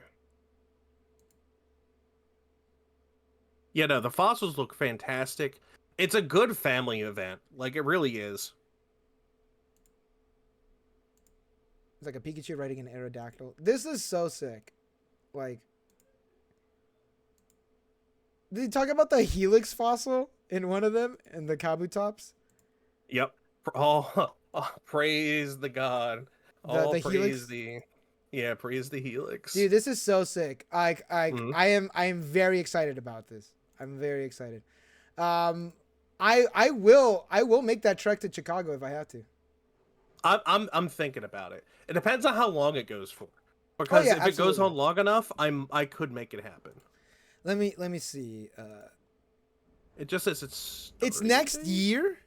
B: Yeah, no, the fossils look fantastic. It's a good family event. Like, it really is.
A: It's like a Pikachu riding an Aerodactyl. This is so sick. Like, did you talk about the Helix fossil in one of them in the Kabutops?
B: Yep. Oh, praise the god.
A: The
B: Praise
A: Helix?
B: the... Yeah, praise the Helix.
A: Dude, this is so sick. I
B: Mhm.
A: I am very excited about this. I'm very excited. I will make that trek to Chicago if I have to.
B: I'm thinking about it. It depends on how long it goes for. Because
A: yeah,
B: if it goes
A: absolutely.
B: on long enough, I could make it happen.
A: Let me see.
B: It just says it's
A: It's next year.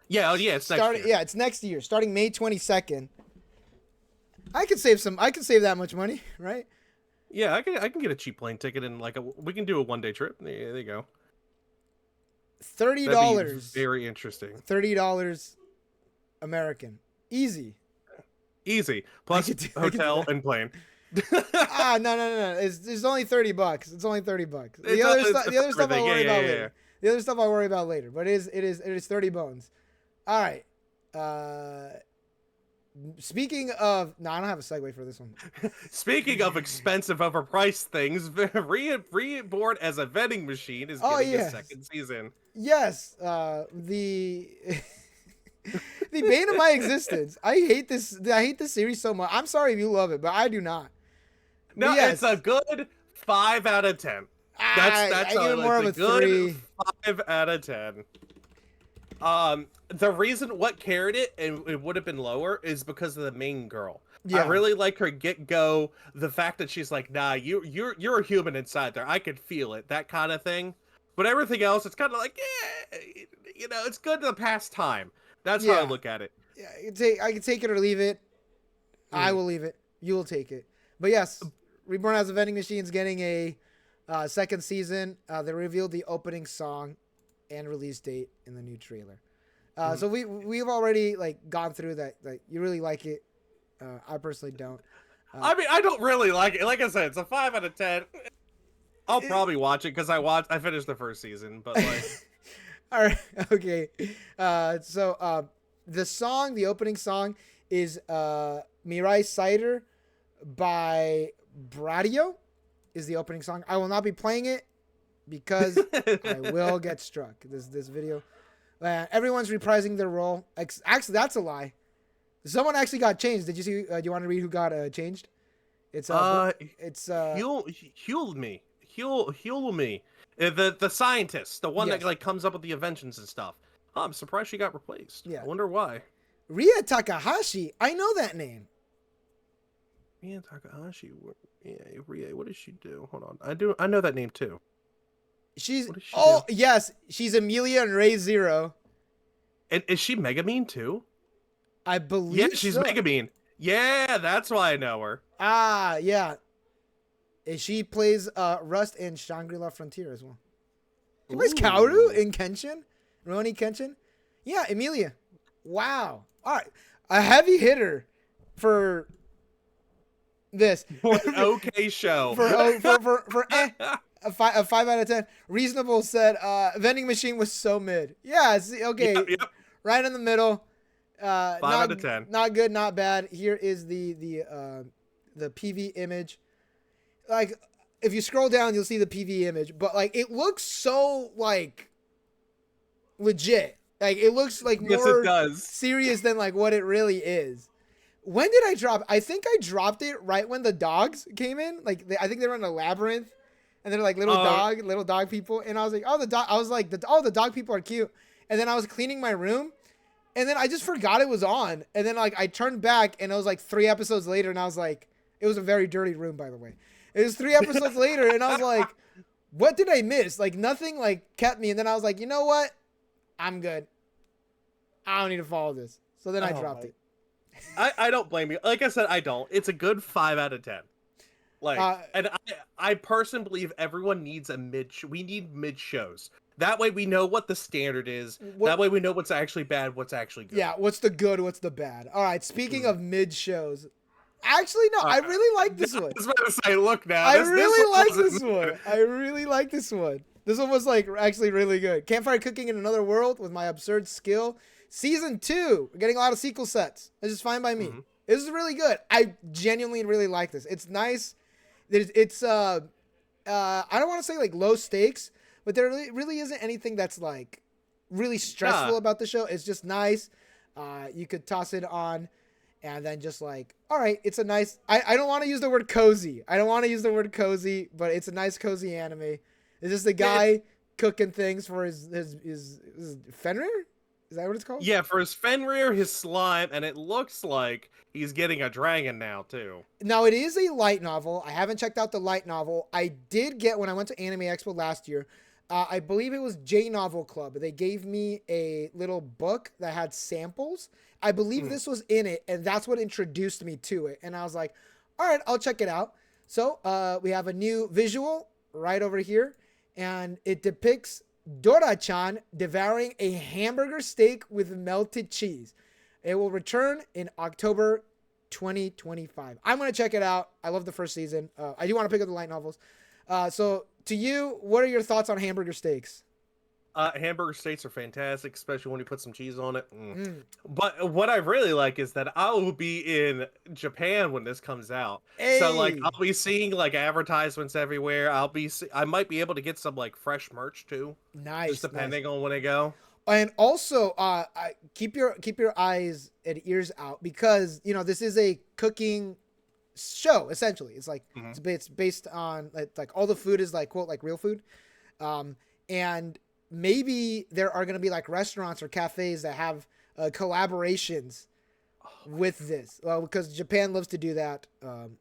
B: Yeah, oh yeah, it's next year.
A: Yeah, it's next year, starting May 22nd. I could save that much money, right?
B: Yeah, I can get a cheap plane ticket and we can do a 1-day trip. There you go.
A: $30.
B: Very interesting.
A: $30 American. Easy.
B: Easy. Plus hotel and plane.
A: No. It's only $30. It's only $30. The
B: It's
A: other stuff I'll worry about later.
B: Yeah.
A: The other stuff I'll worry about later. But it is 30 bones. All right. Speaking of, no, I don't have a segue for this one.
B: Speaking of expensive, overpriced things, Reborn as a vending machine is getting a second season.
A: Yes, the the bane of my existence. I hate this series so much. I'm sorry if you love it, but I do not.
B: No,
A: yes.
B: It's a good 5 out of 10. That's
A: I give it more of a
B: good
A: 3.
B: 5 out of 10. The reason what carried it and it would have been lower is because of the main girl.
A: Yeah.
B: I really like her get-go. The fact that she's like, nah, you're a human inside there. I could feel it, that kind of thing. But everything else, it's kind of like, yeah, it's good to pass time. That's how I look at it.
A: Yeah, I can take it or leave it. I will leave it. You will take it. But yes, Reborn as a Vending Machine is getting a second season. They revealed the opening song and release date in the new trailer. So we've already gone through that. Like, you really like it. I personally don't.
B: I mean, I don't really like it. Like I said, it's a 5 out of 10. I'll probably watch it because I finished the first season, but like.
A: All right. Okay. So the opening song is Mirai Cider by Bradio is the opening song. I will not be playing it because I will get struck. This video. Everyone's reprising their role. Actually, that's a lie. Someone actually got changed. Did you see? Do you want to read who got changed? It's
B: Heal me. The scientist, the one that comes up with the inventions and stuff. Oh, I'm surprised she got replaced.
A: Yeah.
B: I wonder why.
A: Ria Takahashi. I know that name.
B: Ria Takahashi. Yeah, Ria. What does she do? Hold on. I know that name too.
A: She's yes, she's Amelia in Ray Zero.
B: And is she Megamine too?
A: I believe.
B: Yeah, she's Megamine. Yeah, that's why I know her.
A: Ah, yeah. And she plays Rust in Shangri-La Frontier as well. She plays Kaoru in Kenshin. Rurouni Kenshin. Yeah, Emilia. Wow. All right. A heavy hitter for this.
B: For an okay show.
A: for a 5 out of 10. Reasonable said Vending Machine was so mid. Yeah, okay.
B: Yep.
A: Right in the middle.
B: 5 out of 10.
A: Not good, not bad. Here is the PV image. Like, if you scroll down, you'll see the PV image, but like it looks so like legit. Like, it looks like more serious than like what it really is. When did I drop? I think I dropped it right when the dogs came in. Like, I think they were in a labyrinth, and they're like little dog people. And I was like, the dog people are cute. and then I was cleaning my room, and then I just forgot it was on, and then like I turned back, and it was like 3 episodes later, and I was like, it was a very dirty room, by the way. It was 3 episodes later, and I was like, what did I miss? Like nothing like kept me, and then I was like, you know what? I'm good. I don't need to follow this. So then I dropped it.
B: I don't blame you. Like I said, I don't. It's a good 5 out of 10. Like, and I personally believe everyone needs we need mid shows. That way we know what the standard is. That way we know what's actually bad, what's actually good.
A: Yeah, what's the good, what's the bad. All right, speaking of mid shows, actually, no, I really like this one.
B: I was about to say, look now.
A: I really like this one. I really like this one. This one was like actually really good. Campfire Cooking in Another World with My Absurd Skill. Season 2. We're getting a lot of sequel sets. This is fine by me. Mm-hmm. This is really good. I genuinely really like this. It's nice. It's I don't want to say like low stakes, but there really isn't anything that's like really stressful about the show. It's just nice. You could toss it on and then just like, all right, it's a nice, I don't want to use the word cozy. I don't want to use the word cozy, but it's a nice cozy anime. It's just the guy cooking things for his Fenrir? Is that what it's called?
B: Yeah, for his Fenrir, his slime, and it looks like he's getting a dragon now, too.
A: Now, it is a light novel. I haven't checked out the light novel. I did get, when I went to Anime Expo last year, I believe it was J Novel Club. They gave me a little book that had samples. I believe this was in it, and that's what introduced me to it. And I was like, all right, I'll check it out. So we have a new visual right over here, and it depicts Dora-chan devouring a hamburger steak with melted cheese. It will return in October 2025. I'm going to check it out. I love the first season. I do want to pick up the light novels. So to you, what are your thoughts on hamburger steaks?
B: Hamburger steaks are fantastic, especially when you put some cheese on it. But what I really like is that I will be in Japan when this comes out.
A: Hey.
B: So like I'll be seeing like advertisements everywhere. I might be able to get some like fresh merch too.
A: Nice.
B: Just depending on when I go.
A: And also, keep your eyes and ears out because this is a cooking show essentially. It's like it's based on like all the food is like quote like real food, and maybe there are going to be like restaurants or cafes that have collaborations with this. Well, because Japan loves to do that.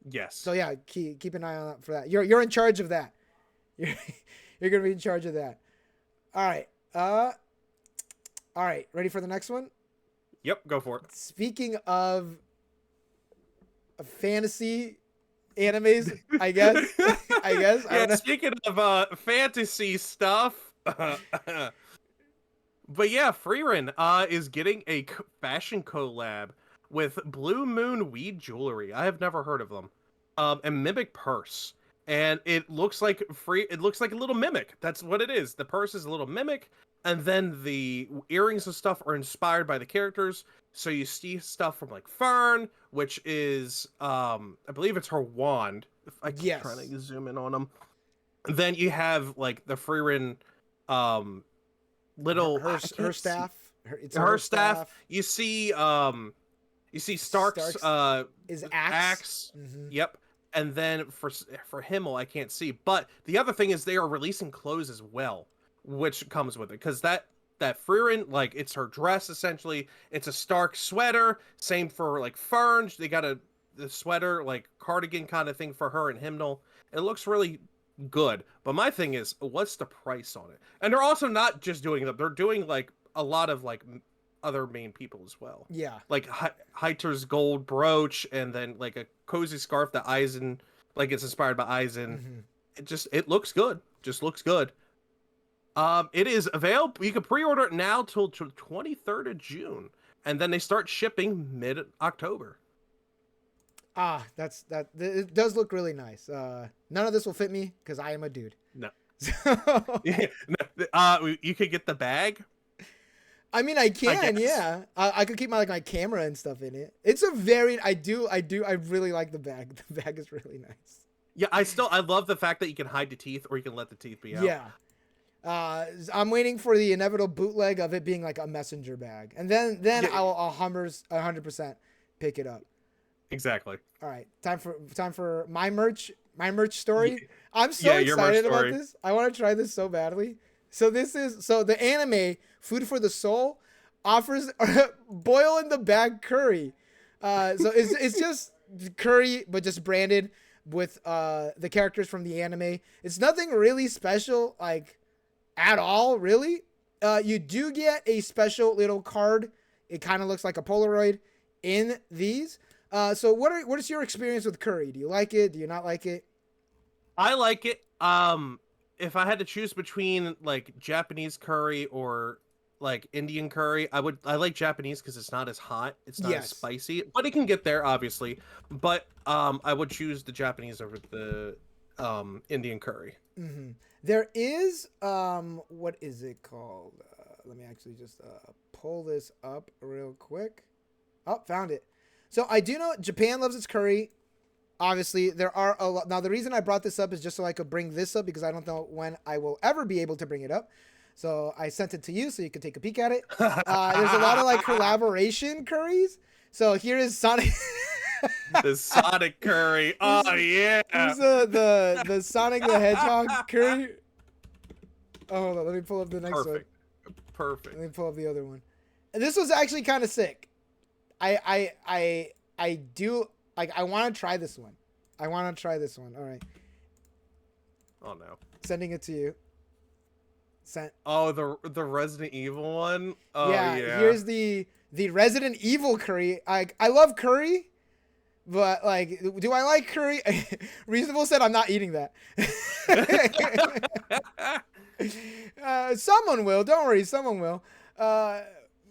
B: Yes.
A: So yeah, keep an eye on that for that. You're in charge of that. You're going to be in charge of that. All right. All right. Ready for the next one?
B: Yep. Go for it.
A: Speaking of fantasy animes, I guess.
B: Yeah. Speaking of fantasy stuff. But yeah, Frieren is getting a fashion collab with Blue Moon Weed Jewelry. I have never heard of them. And Mimic Purse. And it looks like a little mimic. That's what it is. The purse is a little mimic, and then the earrings and stuff are inspired by the characters. So you see stuff from like Fern, which is I believe it's her wand. If I keep trying to zoom in on them. Then you have like the Frieren little
A: her staff.
B: Her staff. You see Stark's
A: is axe.
B: Mm-hmm. Yep. And then for Himmel, I can't see. But the other thing is they are releasing clothes as well, which comes with it. Because that Frieren, like, it's her dress, essentially. It's a Stark sweater. Same for, like, Fern. They got the sweater, like, cardigan kind of thing for her and Himmel. It looks really good. But my thing is, what's the price on it? And they're also not just doing them. They're doing, like, a lot of, like, other main people as well.
A: Yeah.
B: Like Heiter's gold brooch, and then like a cozy scarf that Aizen, like it's inspired by Aizen. Mm-hmm. It looks good. Just looks good. It is available. You can pre-order it now till 23rd of June, and then they start shipping mid-October.
A: It does look really nice. None of this will fit me because I am a dude.
B: No. You could get the bag.
A: I mean, I can, yeah. I could keep my camera and stuff in it. It's a very, I really like the bag. The bag is really nice.
B: Yeah, I love the fact that you can hide the teeth or you can let the teeth be out.
A: Yeah. I'm waiting for the inevitable bootleg of it being like a messenger bag. And then I'll 100% pick it up.
B: Exactly.
A: All right. Time for my merch story. Yeah. I'm so excited about this. I want to try this so badly. So the anime Food for the Soul offers boil in the bag curry. So it's just curry, but just branded with the characters from the anime. It's nothing really special, like at all, really. You do get a special little card. It kind of looks like a Polaroid in these. So what is your experience with curry? Do you like it? Do you not like it?
B: I like it. If I had to choose between like Japanese curry or like Indian curry, I like Japanese because it's not as hot, it's not as
A: Yes.
B: spicy, but it can get there obviously. But I would choose the Japanese over the Indian curry.
A: Mm-hmm. There is what is it called? Let me actually just pull this up real quick. Oh, found it. So I do know Japan loves its curry. Obviously, there are a lot. Now, the reason I brought this up is just so I could bring this up because I don't know when I will ever be able to bring it up. So I sent it to you so you could take a peek at it. There's a lot of like collaboration curries. So here is Sonic.
B: The Sonic curry. Oh yeah.
A: Here's the Sonic the Hedgehog curry. Oh, hold on. Let me pull up the next one.
B: Perfect.
A: Let me pull up the other one. And this was actually kind of sick. I do like. I want to try this one. I want to try this one. All right.
B: Oh no.
A: Sending it to you. Sent.
B: Oh, the Resident Evil one. Oh
A: yeah.
B: yeah.
A: Here's the Resident Evil curry. I love curry, but like, do I like curry? Reasonable said I'm not eating that. Someone will. Don't worry. Someone will.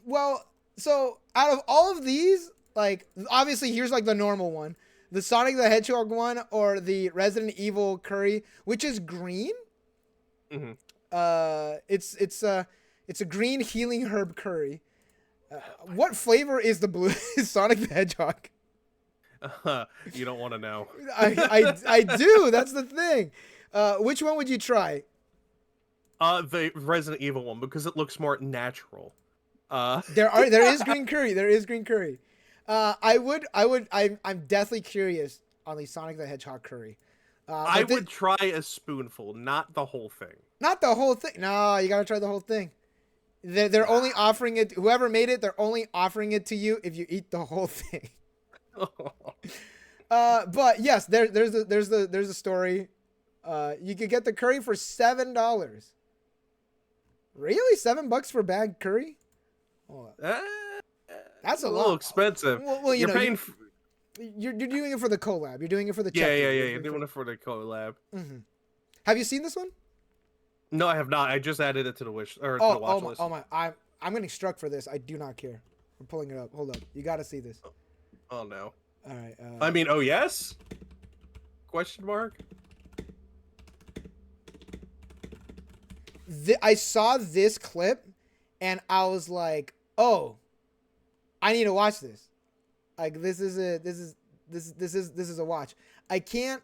A: Well, so out of all of these, like, obviously here's like the normal one, the Sonic the Hedgehog one, or the Resident Evil curry, which is green.
B: Mm-hmm.
A: It's a green healing herb curry. What flavor is the blue Sonic the Hedgehog?
B: You don't want to know.
A: I do. That's the thing. Which one would you try?
B: The Resident Evil one because it looks more natural.
A: There is green curry. There is green curry. I'm deathly curious on the Sonic the Hedgehog curry.
B: I would try a spoonful, not the whole thing.
A: Not the whole thing. No, you gotta try the whole thing. They're only offering it. Whoever made it, they're only offering it to you if you eat the whole thing. But yes, there's a story. You could get the curry for $7. Really, $7 for a bag curry? Oh, that's a
B: little
A: lot.
B: expensive.
A: Well,
B: you're paying.
A: You're doing it for the collab. You're doing it for the
B: Yeah.
A: check-in.
B: You're doing it for the collab.
A: Mm-hmm. Have you seen this one?
B: No, I have not. I just added it to the wish or to the watch list.
A: Oh my! I'm getting struck for this. I do not care. I'm pulling it up. Hold up. You got to see this.
B: Oh no.
A: All right.
B: I mean, oh yes? Question mark.
A: I saw this clip, and I was like, "Oh, I need to watch this." Like this is a watch. I can't,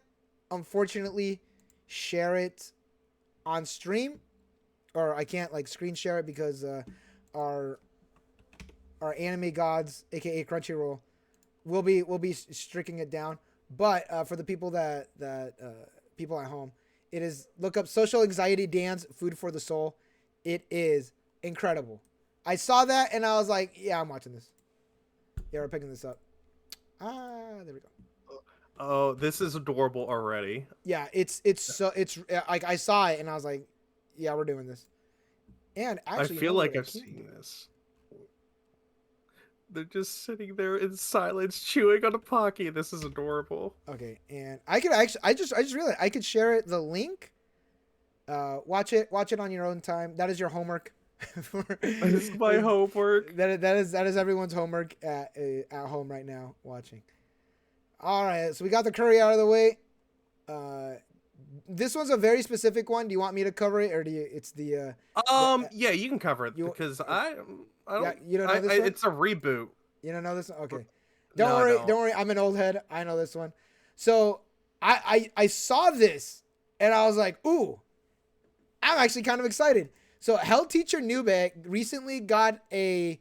A: unfortunately, share it on stream, or I can't like screen share it because our anime gods, aka Crunchyroll, will be striking it down. But for the people that people at home, it is look up Social Anxiety Dance Food for the Soul. It is incredible. I saw that and I was like, yeah, I'm watching this. Yeah, we're picking this up. There we go.
B: Oh, this is adorable already.
A: Yeah, it's like I saw it and I was like, yeah, we're doing this. And actually,
B: I feel like I've seen this. They're just sitting there in silence, chewing on a Pocky. This is adorable.
A: Okay, and I could actually, I just realized I could share it, the link. Watch it on your own time. That is your homework.
B: It's my homework.
A: That is everyone's homework at home right now watching. All right, so we got the curry out of the way. This one's a very specific one. Do you want me to cover it, or do you? It's the.
B: Yeah, you can cover it because I don't.
A: Yeah, you don't know this one?
B: It's a reboot.
A: You don't know this one? Okay.
B: No,
A: Don't worry. I'm an old head. I know this one. So I saw this and I was like, ooh, I'm actually kind of excited. So Hell Teacher Nube recently got a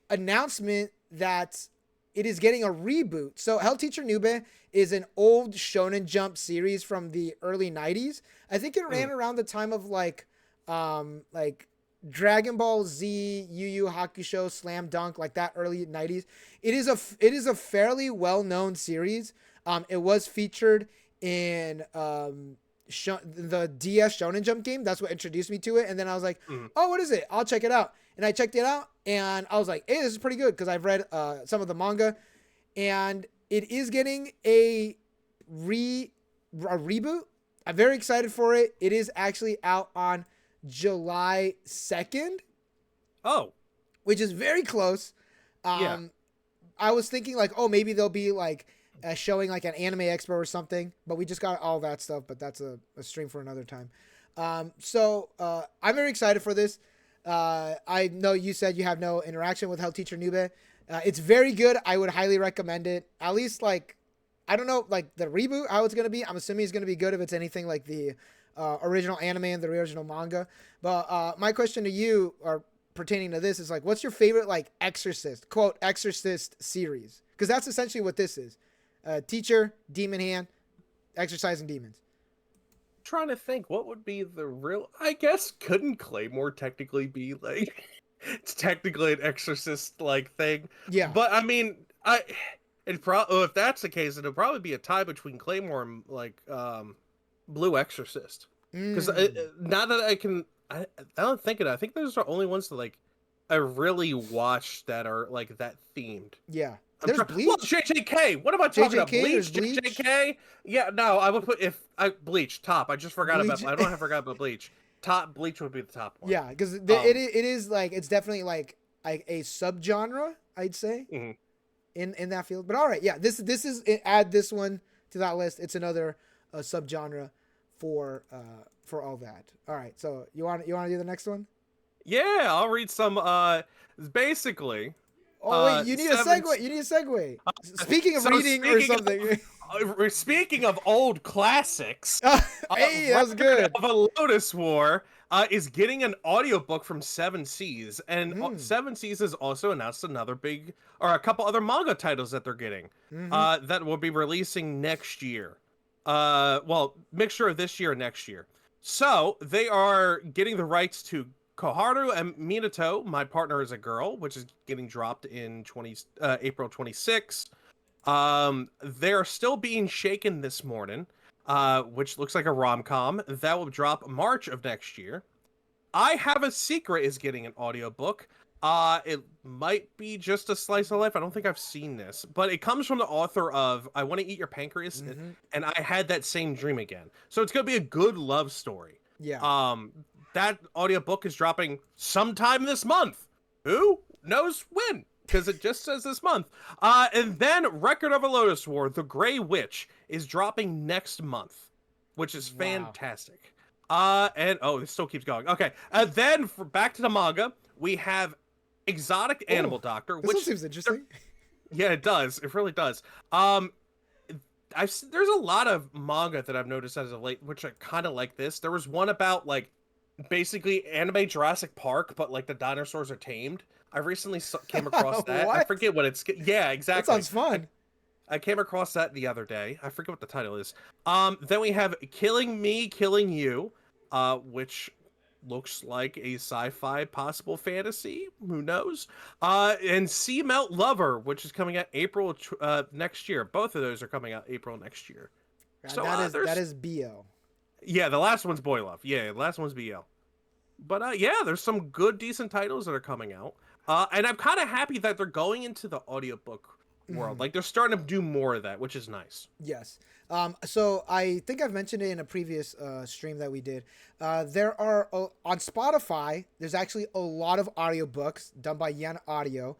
A: announcement that it is getting a reboot. So Hell Teacher Nube is an old Shonen Jump series from the early 90s. I think it ran around the time of like like Dragon Ball Z, Yu Yu Hakusho, Slam Dunk, like that early 90s. It is a fairly well-known series. It was featured in the DS Shonen Jump game. That's what introduced me to it. And then I was like, oh, what is it? I'll check it out. And I checked it out, and I was like, hey, this is pretty good, because I've read some of the manga, and it is getting a reboot. I'm very excited for it. It is actually out on July 2nd.
B: Oh,
A: which is very close.
B: Yeah.
A: I was thinking like, oh, maybe they'll be like showing like an anime expo or something, but we just got all that stuff, but that's a stream for another time. So I'm very excited for this. I know you said you have no interaction with Hell Teacher Nube. It's very good. I would highly recommend it. At least like, I don't know, like the reboot, how it's going to be. I'm assuming it's going to be good if it's anything like the original anime and the original manga. But my question to you, or pertaining to this, is like, what's your favorite like Exorcist, quote, Exorcist series? Because that's essentially what this is. Teacher, demon hand, exorcising demons.
B: Trying to think what would be the real. I guess couldn't Claymore technically be like it's technically an exorcist like thing?
A: Yeah.
B: But I mean, if that's the case, it'll probably be a tie between Claymore and like Blue Exorcist. Because now that I don't think of it. I think those are the only ones that like I really watched that are like that themed.
A: Yeah. There's Bleach.
B: Well, JJK. What am I talking about?
A: JJK,
B: Bleach? JJK? Yeah, no, I would put Bleach top. I just forgot
A: Bleach.
B: about. I don't have forgot about Bleach. Top Bleach would be the top one.
A: Yeah, because it is like, it's definitely like a subgenre, I'd say, in that field. But all right, yeah, this is add this one to that list. It's another subgenre for all that. All right, so you want to do the next one?
B: Yeah, I'll read some. Basically.
A: Oh wait, you need a segue. You need a segue. Speaking of reading or something.
B: Speaking of old classics,
A: hey, that's good.
B: Of a Lotus War is getting an audiobook from Seven Seas, and Seven Seas has also announced a couple other manga titles that they're getting that will be releasing next year. Well, mixture of this year and next year. So they are getting the rights to Koharu and Minato, My Partner is a Girl, which is getting dropped in April 26th. They're still being shaken this morning, which looks like a rom-com. That will drop March of next year. I Have a Secret is getting an audiobook. It might be just a slice of life. I don't think I've seen this, but it comes from the author of I Want to Eat Your Pancreas, and I Had That Same Dream Again. So it's going to be a good love story.
A: Yeah.
B: That audiobook is dropping sometime this month. Who knows when? Because it just says this month. And then Record of a Lotus War, The Grey Witch, is dropping next month, which is fantastic. And it still keeps going. Okay. And then back to the manga, we have Exotic Animal Doctor, which
A: seems interesting.
B: Yeah, it does. It really does. There's a lot of manga that I've noticed as of late, which I kind of like this. There was one about like basically anime Jurassic Park, but like the dinosaurs are tamed. I recently came across that. I forget what it's. Yeah, exactly.
A: That sounds fun.
B: I came across that the other day. I forget what the title is. Then we have Killing Me, Killing You, which looks like a sci-fi possible fantasy. Who knows? And Sea Melt Lover, which is coming out April next year. Both of those are coming out April next year.
A: So that is BL.
B: Yeah, the last one's Boy Love. Yeah, the last one's BL. But yeah, there's some good, decent titles that are coming out. And I'm kind of happy that they're going into the audiobook world. Like, they're starting to do more of that, which is nice.
A: Yes. So I think I've mentioned it in a previous stream that we did. There are, on Spotify, there's actually a lot of audiobooks done by Yen Audio.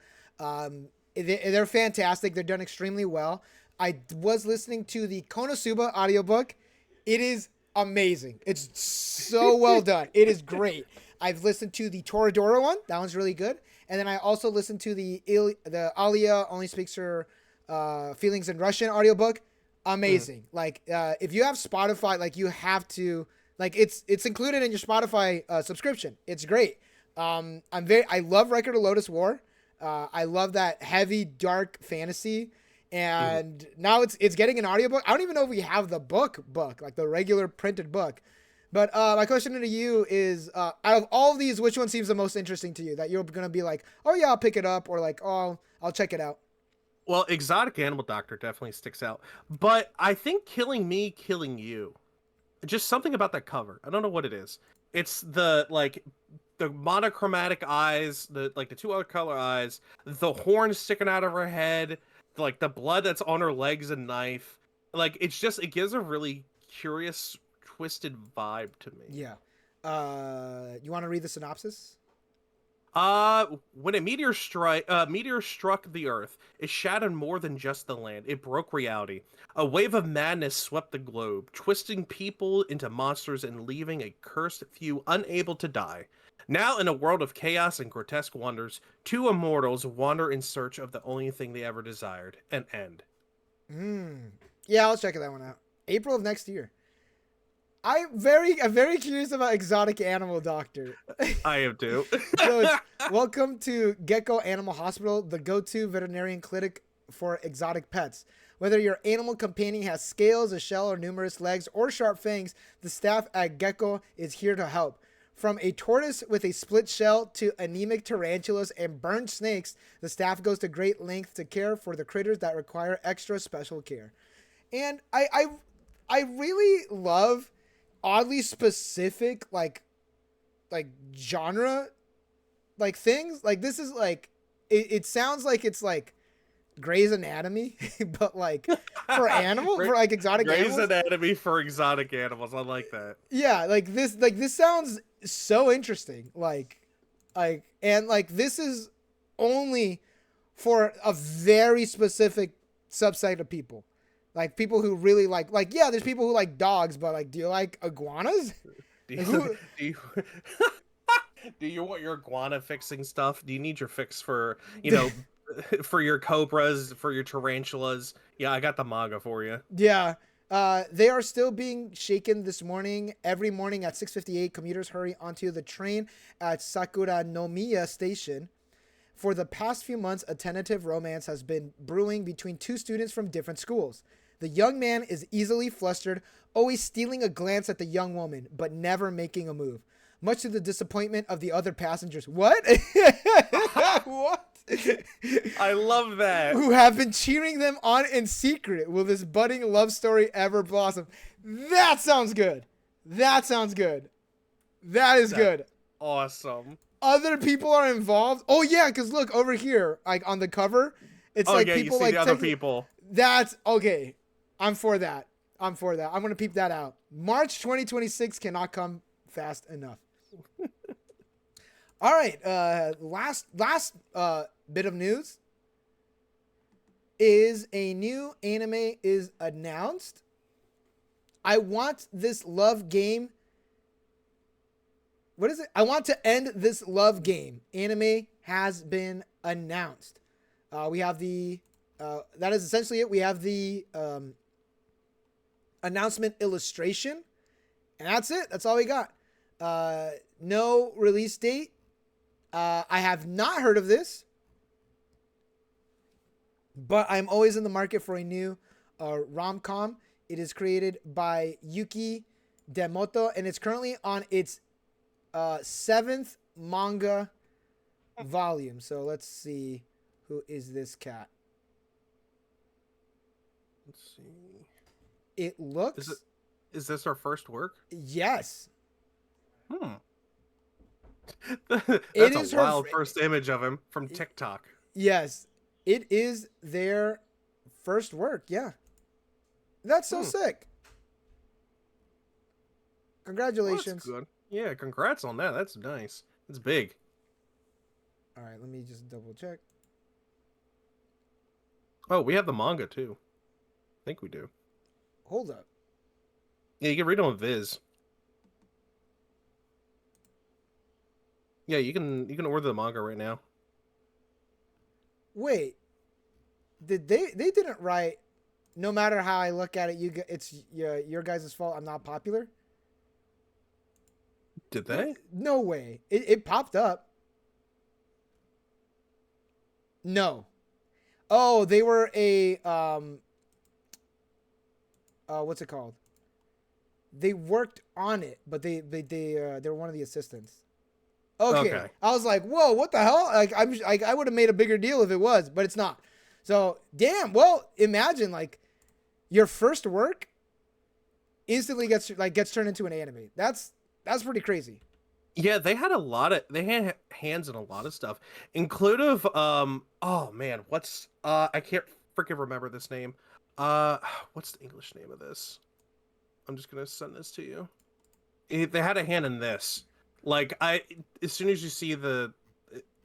A: They're fantastic. They're done extremely well. I was listening to the Konosuba audiobook. It is amazing. It's so well done. It is great. I've listened to the Toradora one. That one's really good. And then I also listened to the Alia Only Speaks Her Feelings in Russian audiobook. Amazing. Like, if you have Spotify, like, you have to, like, it's included in your Spotify subscription. It's great. I love Record of Lotus War. I love that heavy, dark fantasy. And now it's getting an audiobook. I don't even know if we have the book, like the regular printed book. But my question to you is, out of all of these, which one seems the most interesting to you? That you're gonna be like, oh yeah, I'll pick it up, or like, oh, I'll check it out.
B: Well, Exotic Animal Doctor definitely sticks out, but I think Killing Me, Killing You. Just something about that cover. I don't know what it is. It's the monochromatic eyes, the two other color eyes, the horns sticking out of her head, like the blood that's on her legs and knife. Like it gives a really curious, twisted vibe to me.
A: Yeah. You want to read the synopsis?
B: When a meteor struck the Earth, it shattered more than just the land. It broke reality. A wave of madness swept the globe, twisting people into monsters and leaving a cursed few unable to die. Now, in a world of chaos and grotesque wonders, two immortals wander in search of the only thing they ever desired: an end.
A: Yeah, I'll check that one out. April of next year. I'm very curious about Exotic Animal Doctor.
B: I am too.
A: So it's welcome to Gecko Animal Hospital, the go-to veterinarian clinic for exotic pets. Whether your animal companion has scales, a shell, or numerous legs, or sharp fangs, the staff at Gecko is here to help. From a tortoise with a split shell to anemic tarantulas and burned snakes, the staff goes to great lengths to care for the critters that require extra special care. And I really love oddly specific like genre like things. Like this is like it sounds like it's like Grey's Anatomy, but like for for like exotic
B: Grey's
A: animals.
B: Anatomy for exotic animals. I like that.
A: Yeah, like this sounds so interesting. Like this is only for a very specific subset of people. Like people who really like yeah, there's people who like dogs, but like do you like iguanas?
B: Do
A: Like,
B: you, do you, do you want your iguana fixing stuff? Do you need your fix for, for your cobras, for your tarantulas? Yeah, I got the manga for you.
A: Yeah. They are still being shaken this morning. Every morning at 6:58, commuters hurry onto the train at Sakuranomiya Station. For the past few months, a tentative romance has been brewing between two students from different schools. The young man is easily flustered, always stealing a glance at the young woman, but never making a move. Much to the disappointment of the other passengers. What? What?
B: I love that.
A: Who have been cheering them on in secret. Will this budding love story ever blossom? That sounds good. That sounds good. That is good.
B: Awesome.
A: Other people are involved. Oh yeah, because look over here, like on the cover, it's like
B: yeah,
A: people
B: you see
A: like
B: the other people.
A: That's okay. I'm for that. I'm gonna peep that out. March 2026 cannot come fast enough. All right. Last bit of news is a new anime is announced. I want this love game. What is it? I want to end this love game. Anime has been announced. We have the. That is essentially it. We have the announcement illustration, and that's it. That's all we got. No release date. I have not heard of this, but I'm always in the market for a new rom-com. It is created by Yuki Demoto, and it's currently on its 7th manga volume. So let's see, who is this cat?
B: Let's see.
A: It looks.
B: Is this our first work?
A: Yes.
B: That's a wild first image of him from TikTok.
A: Yes, it is their first work. Yeah, that's so sick. Congratulations.
B: Well, that's good. Yeah, congrats on that. That's nice. It's big.
A: All right, let me just double check.
B: Oh, we have the manga too. I think we do.
A: Hold up.
B: Yeah, you can read on Viz. Yeah, you can order the manga right now.
A: Wait, did they didn't write? No matter how I look at it, it's your guys' fault. I'm not popular.
B: Did they?
A: No way. It popped up. No. Oh, they were a what's it called? They worked on it, but they were one of the assistants. Okay.
B: Okay.
A: I was like, whoa, what the hell? Like I would have made a bigger deal if it was, but it's not. So damn. Well, imagine like your first work instantly gets turned into an anime. That's pretty crazy.
B: Yeah, they had hands in a lot of stuff, inclusive oh man, what's I can't freaking remember this name. What's the English name of this? I'm just gonna send this to you. They had a hand in this. Like as soon as you see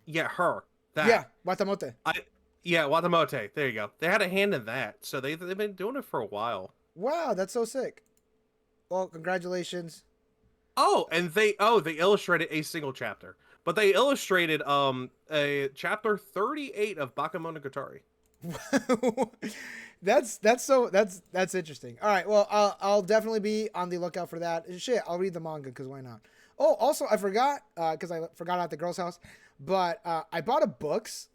B: yeah, her,
A: Yeah,
B: that
A: Watamote.
B: I yeah, Watamote. There you go. They had a hand in that, so they've been doing it for a while.
A: Wow, that's so sick. Well, congratulations.
B: Oh, and they illustrated a single chapter, but they illustrated a chapter 38 of Bakemonogatari.
A: That's interesting. All right, well, I'll definitely be on the lookout for that. Shit, I'll read the manga because why not? Oh, also I forgot because I forgot at the girl's house, but I bought a books,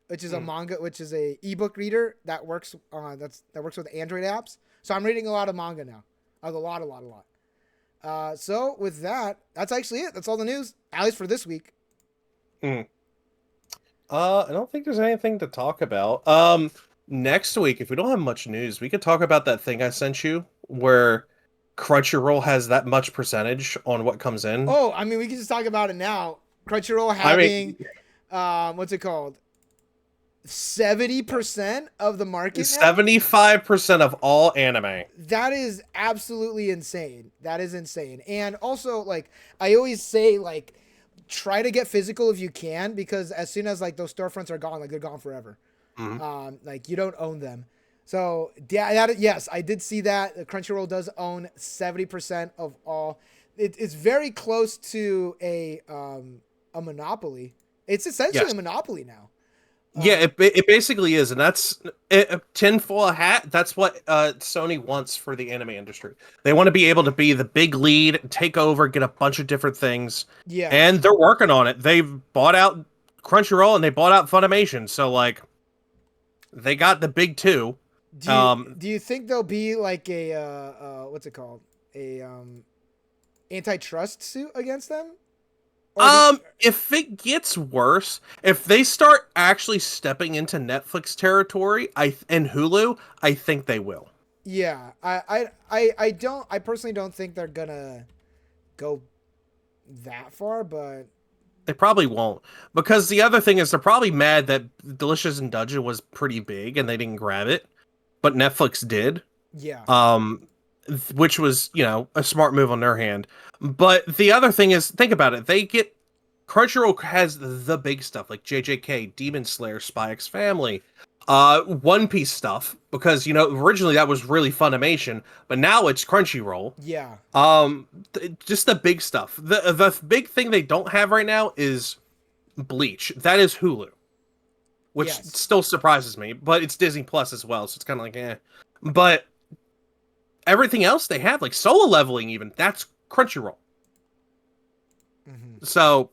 A: which is a manga, which is a ebook reader that works that works with Android apps. So I'm reading a lot of manga now, like a lot. So with that, that's actually it. That's all the news, at least for this week.
B: Mm. I don't think there's anything to talk about. Next week, if we don't have much news, we could talk about that thing I sent you where Crunchyroll has that much percentage on what comes in.
A: Oh, I mean, we can just talk about it now. Crunchyroll
B: I mean,
A: having, what's it called? 70% of the market now?
B: 75% of all anime.
A: That is absolutely insane. That is insane. And also, like, I always say, like, try to get physical if you can, because as soon as like those storefronts are gone, like they're gone forever. Like you don't own them. So yeah, yes, I did see that. Crunchyroll does own 70% of all. It's very close to a monopoly. It's essentially a monopoly now.
B: Yeah, it basically is, and that's tinfoil hat. That's what Sony wants for the anime industry. They want to be able to be the big lead, take over, get a bunch of different things.
A: Yeah,
B: and they're working on it. They've bought out Crunchyroll and they bought out Funimation, so like they got the big two.
A: Do you think there'll be like a what's it called, a antitrust suit against them?
B: If it gets worse, if they start actually stepping into Netflix territory, and Hulu, I think they will.
A: Yeah, I personally don't think they're gonna go that far, but
B: They probably won't, because the other thing is they're probably mad that Delicious in Dungeon was pretty big and they didn't grab it, but Netflix did.
A: yeah,
B: Which was, a smart move on their hand. But the other thing is, think about it. Crunchyroll has the big stuff like JJK, Demon Slayer, Spy X Family, One Piece stuff, because, originally that was really Funimation, but now it's Crunchyroll.
A: yeah.
B: Just the big stuff. The big thing they don't have right now is Bleach. That is Hulu, which still surprises me, but it's Disney Plus as well, so it's kind of like, eh. But everything else they have, like Solo Leveling even, that's Crunchyroll.
A: Mm-hmm.
B: So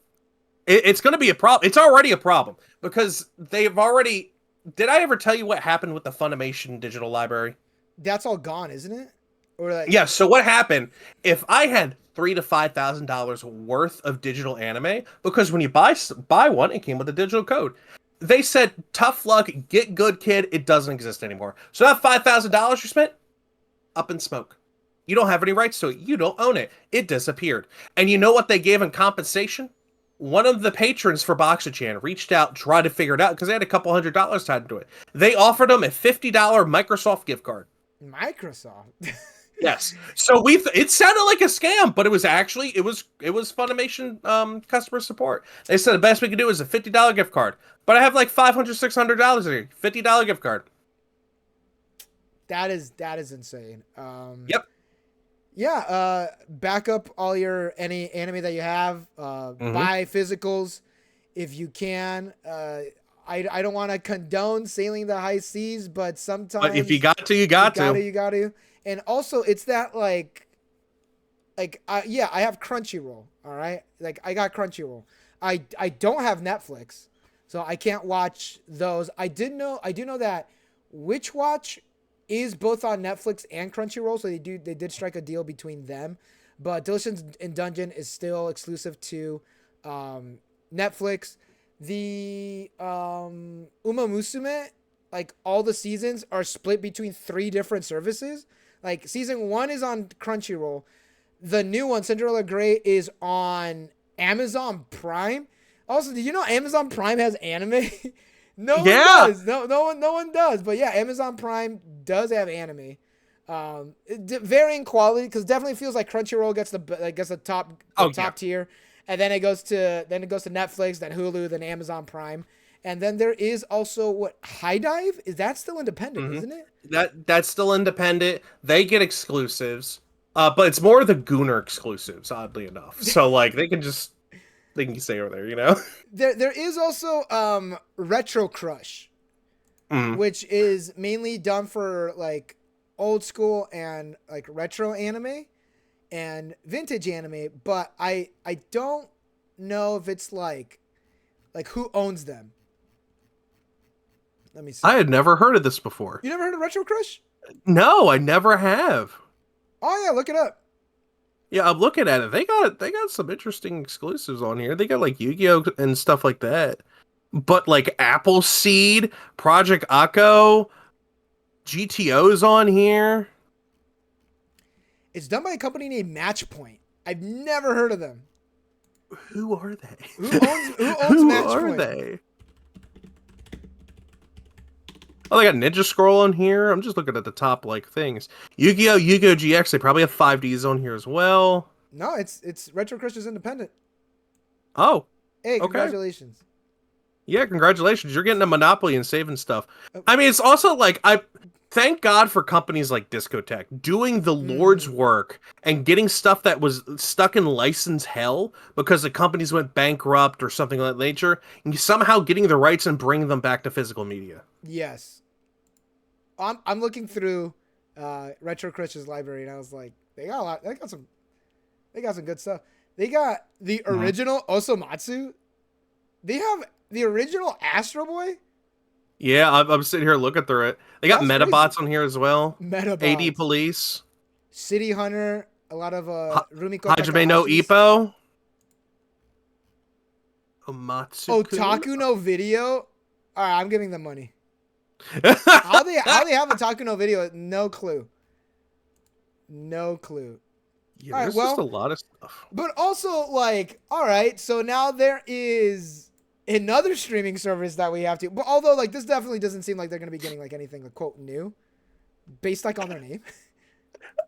B: it's going to be a problem. It's already a problem because they've already... Did I ever tell you what happened with the Funimation digital library?
A: That's all gone, isn't it? Or like...
B: Yeah, so what happened, if I had $3,000 to $5,000 worth of digital anime, because when you buy one, it came with a digital code. They said, tough luck, get good, kid, it doesn't exist anymore. So that $5,000 you spent, up in smoke. You don't have any rights to it. You don't own it. It disappeared. And you know what they gave in compensation? One of the patrons for Boxichan reached out, tried to figure it out, because they had a couple $100 tied into it. They offered them a $50 Microsoft gift card.
A: Microsoft?
B: Yes. So it sounded like a scam, but it was Funimation customer support. They said the best we could do is a $50 gift card. But I have like $500, $600 here. $50 gift card.
A: That is insane.
B: Yep.
A: Yeah, back up all any anime that you have. Buy physicals if you can. I don't want to condone sailing the high seas, but sometimes...
B: But if you got to, you got to.
A: You got to. And also, it's that, I have Crunchyroll, all right? Like, I got Crunchyroll. I don't have Netflix, so I can't watch those. I do know that Witch Watch is both on Netflix and Crunchyroll, so they did strike a deal between them. But Delicious in Dungeon is still exclusive to Netflix. The Uma Musume, like all the seasons are split between 3 different services. Like season 1 is on Crunchyroll. The new one, Cinderella Grey, is on Amazon Prime. Also, did you know Amazon Prime has anime? No one does. No one does. But yeah, Amazon Prime does have anime. Varying quality, because definitely feels like Crunchyroll gets the top tier, and then it goes to Netflix, then Hulu, then Amazon Prime, and then there is also High Dive. Is that still independent? Isn't it?
B: That's still independent. They get exclusives, but it's more the Gooner exclusives, oddly enough. So like they can stay over there, you know.
A: There is also Retro Crush, which is mainly done for like old school and like retro anime and vintage anime, but I don't know if it's like who owns them. Let me see.
B: I had never heard of this before.
A: You never heard of Retro Crush?
B: No, I never have.
A: Oh yeah, look it up.
B: Yeah, I'm looking at it. They got some interesting exclusives on here. They got like Yu-Gi-Oh and stuff like that. But like Appleseed, Project Akko, GTO's on here.
A: It's done by a company named Matchpoint. I've never heard of them.
B: Who are they?
A: Who owns Matchpoint?
B: Who are they? Oh, they got Ninja Scroll on here. I'm just looking at the top like things. Yu-Gi-Oh, Yu-Gi-Oh GX. They probably have 5Ds on here as well.
A: No, it's Retro Crush is independent.
B: Oh,
A: hey, congratulations.
B: Okay. Yeah, congratulations. You're getting a monopoly and saving stuff. I mean, it's also like thank God for companies like Discotech doing the Lord's work and getting stuff that was stuck in license hell because the companies went bankrupt or something of that nature, and somehow getting the rights and bringing them back to physical media.
A: Yes. I'm looking through Retro Crush's library, and I was like, they got a lot. They got some good stuff. They got the original Osomatsu. They have the original Astro Boy.
B: Yeah, I'm sitting here looking through it. They got Metabots on here as well.
A: Metabots.
B: AD Police.
A: City Hunter. A lot of Rumiko
B: Hajime no Ippo. Omatsu.
A: Otaku no Video. All right, I'm giving them money. how they have Otaku no Video? No clue. No clue.
B: Yeah, there's just a lot of stuff.
A: But also, like, all right, so now there is another streaming service that we have to. But although, like, this definitely doesn't seem like they're going to be getting like anything like, quote new, based like on their name.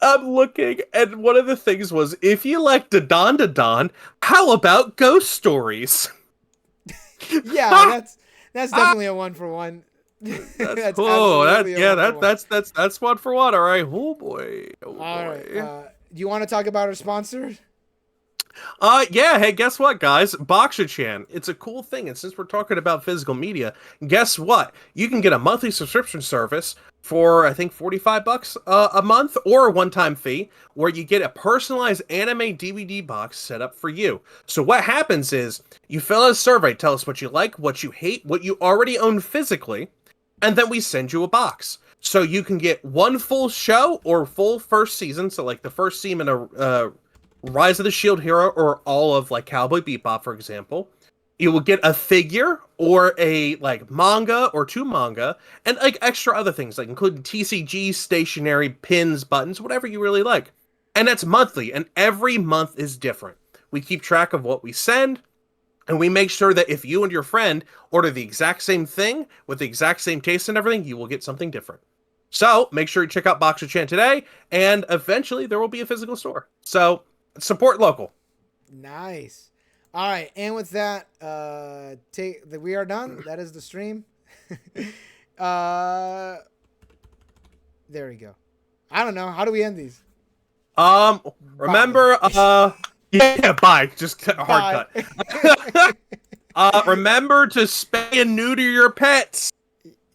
B: I'm looking, and one of the things was, if you like Dadan, how about Ghost Stories?
A: Yeah, that's definitely a 1-for-1.
B: That's cool. That's 1-for-1. All right. Oh boy. Oh,
A: all right. Do you want to talk about our sponsor?
B: Yeah. Hey, guess what, guys? Boxer-chan. It's a cool thing, and since we're talking about physical media, guess what? You can get a monthly subscription service for I think $45 a month, or a one-time fee, where you get a personalized anime DVD box set up for you. So what happens is you fill out a survey, tell us what you like, what you hate, what you already own physically, and then we send you a box. So you can get one full show or full first season, so like the first season of Rise of the Shield Hero, or all of like Cowboy Bebop, for example. You will get a figure or a like manga or 2 manga, and like extra other things, like including TCG, stationery, pins, buttons, whatever you really like. And that's monthly, and every month is different. We keep track of what we send, and we make sure that if you and your friend order the exact same thing with the exact same taste and everything, you will get something different. So make sure you check out Boxer-chan today, and eventually there will be a physical store. So support local.
A: Nice. All right, and with that, we are done. That is the stream. There we go. I don't know. How do we end these?
B: Remember, yeah, bye. Just a hard cut. Remember to spay and neuter your pets.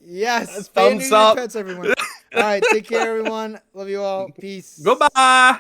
A: Yes, spay and neuter your pets, everyone. All right, take care, everyone. Love you all. Peace.
B: Goodbye.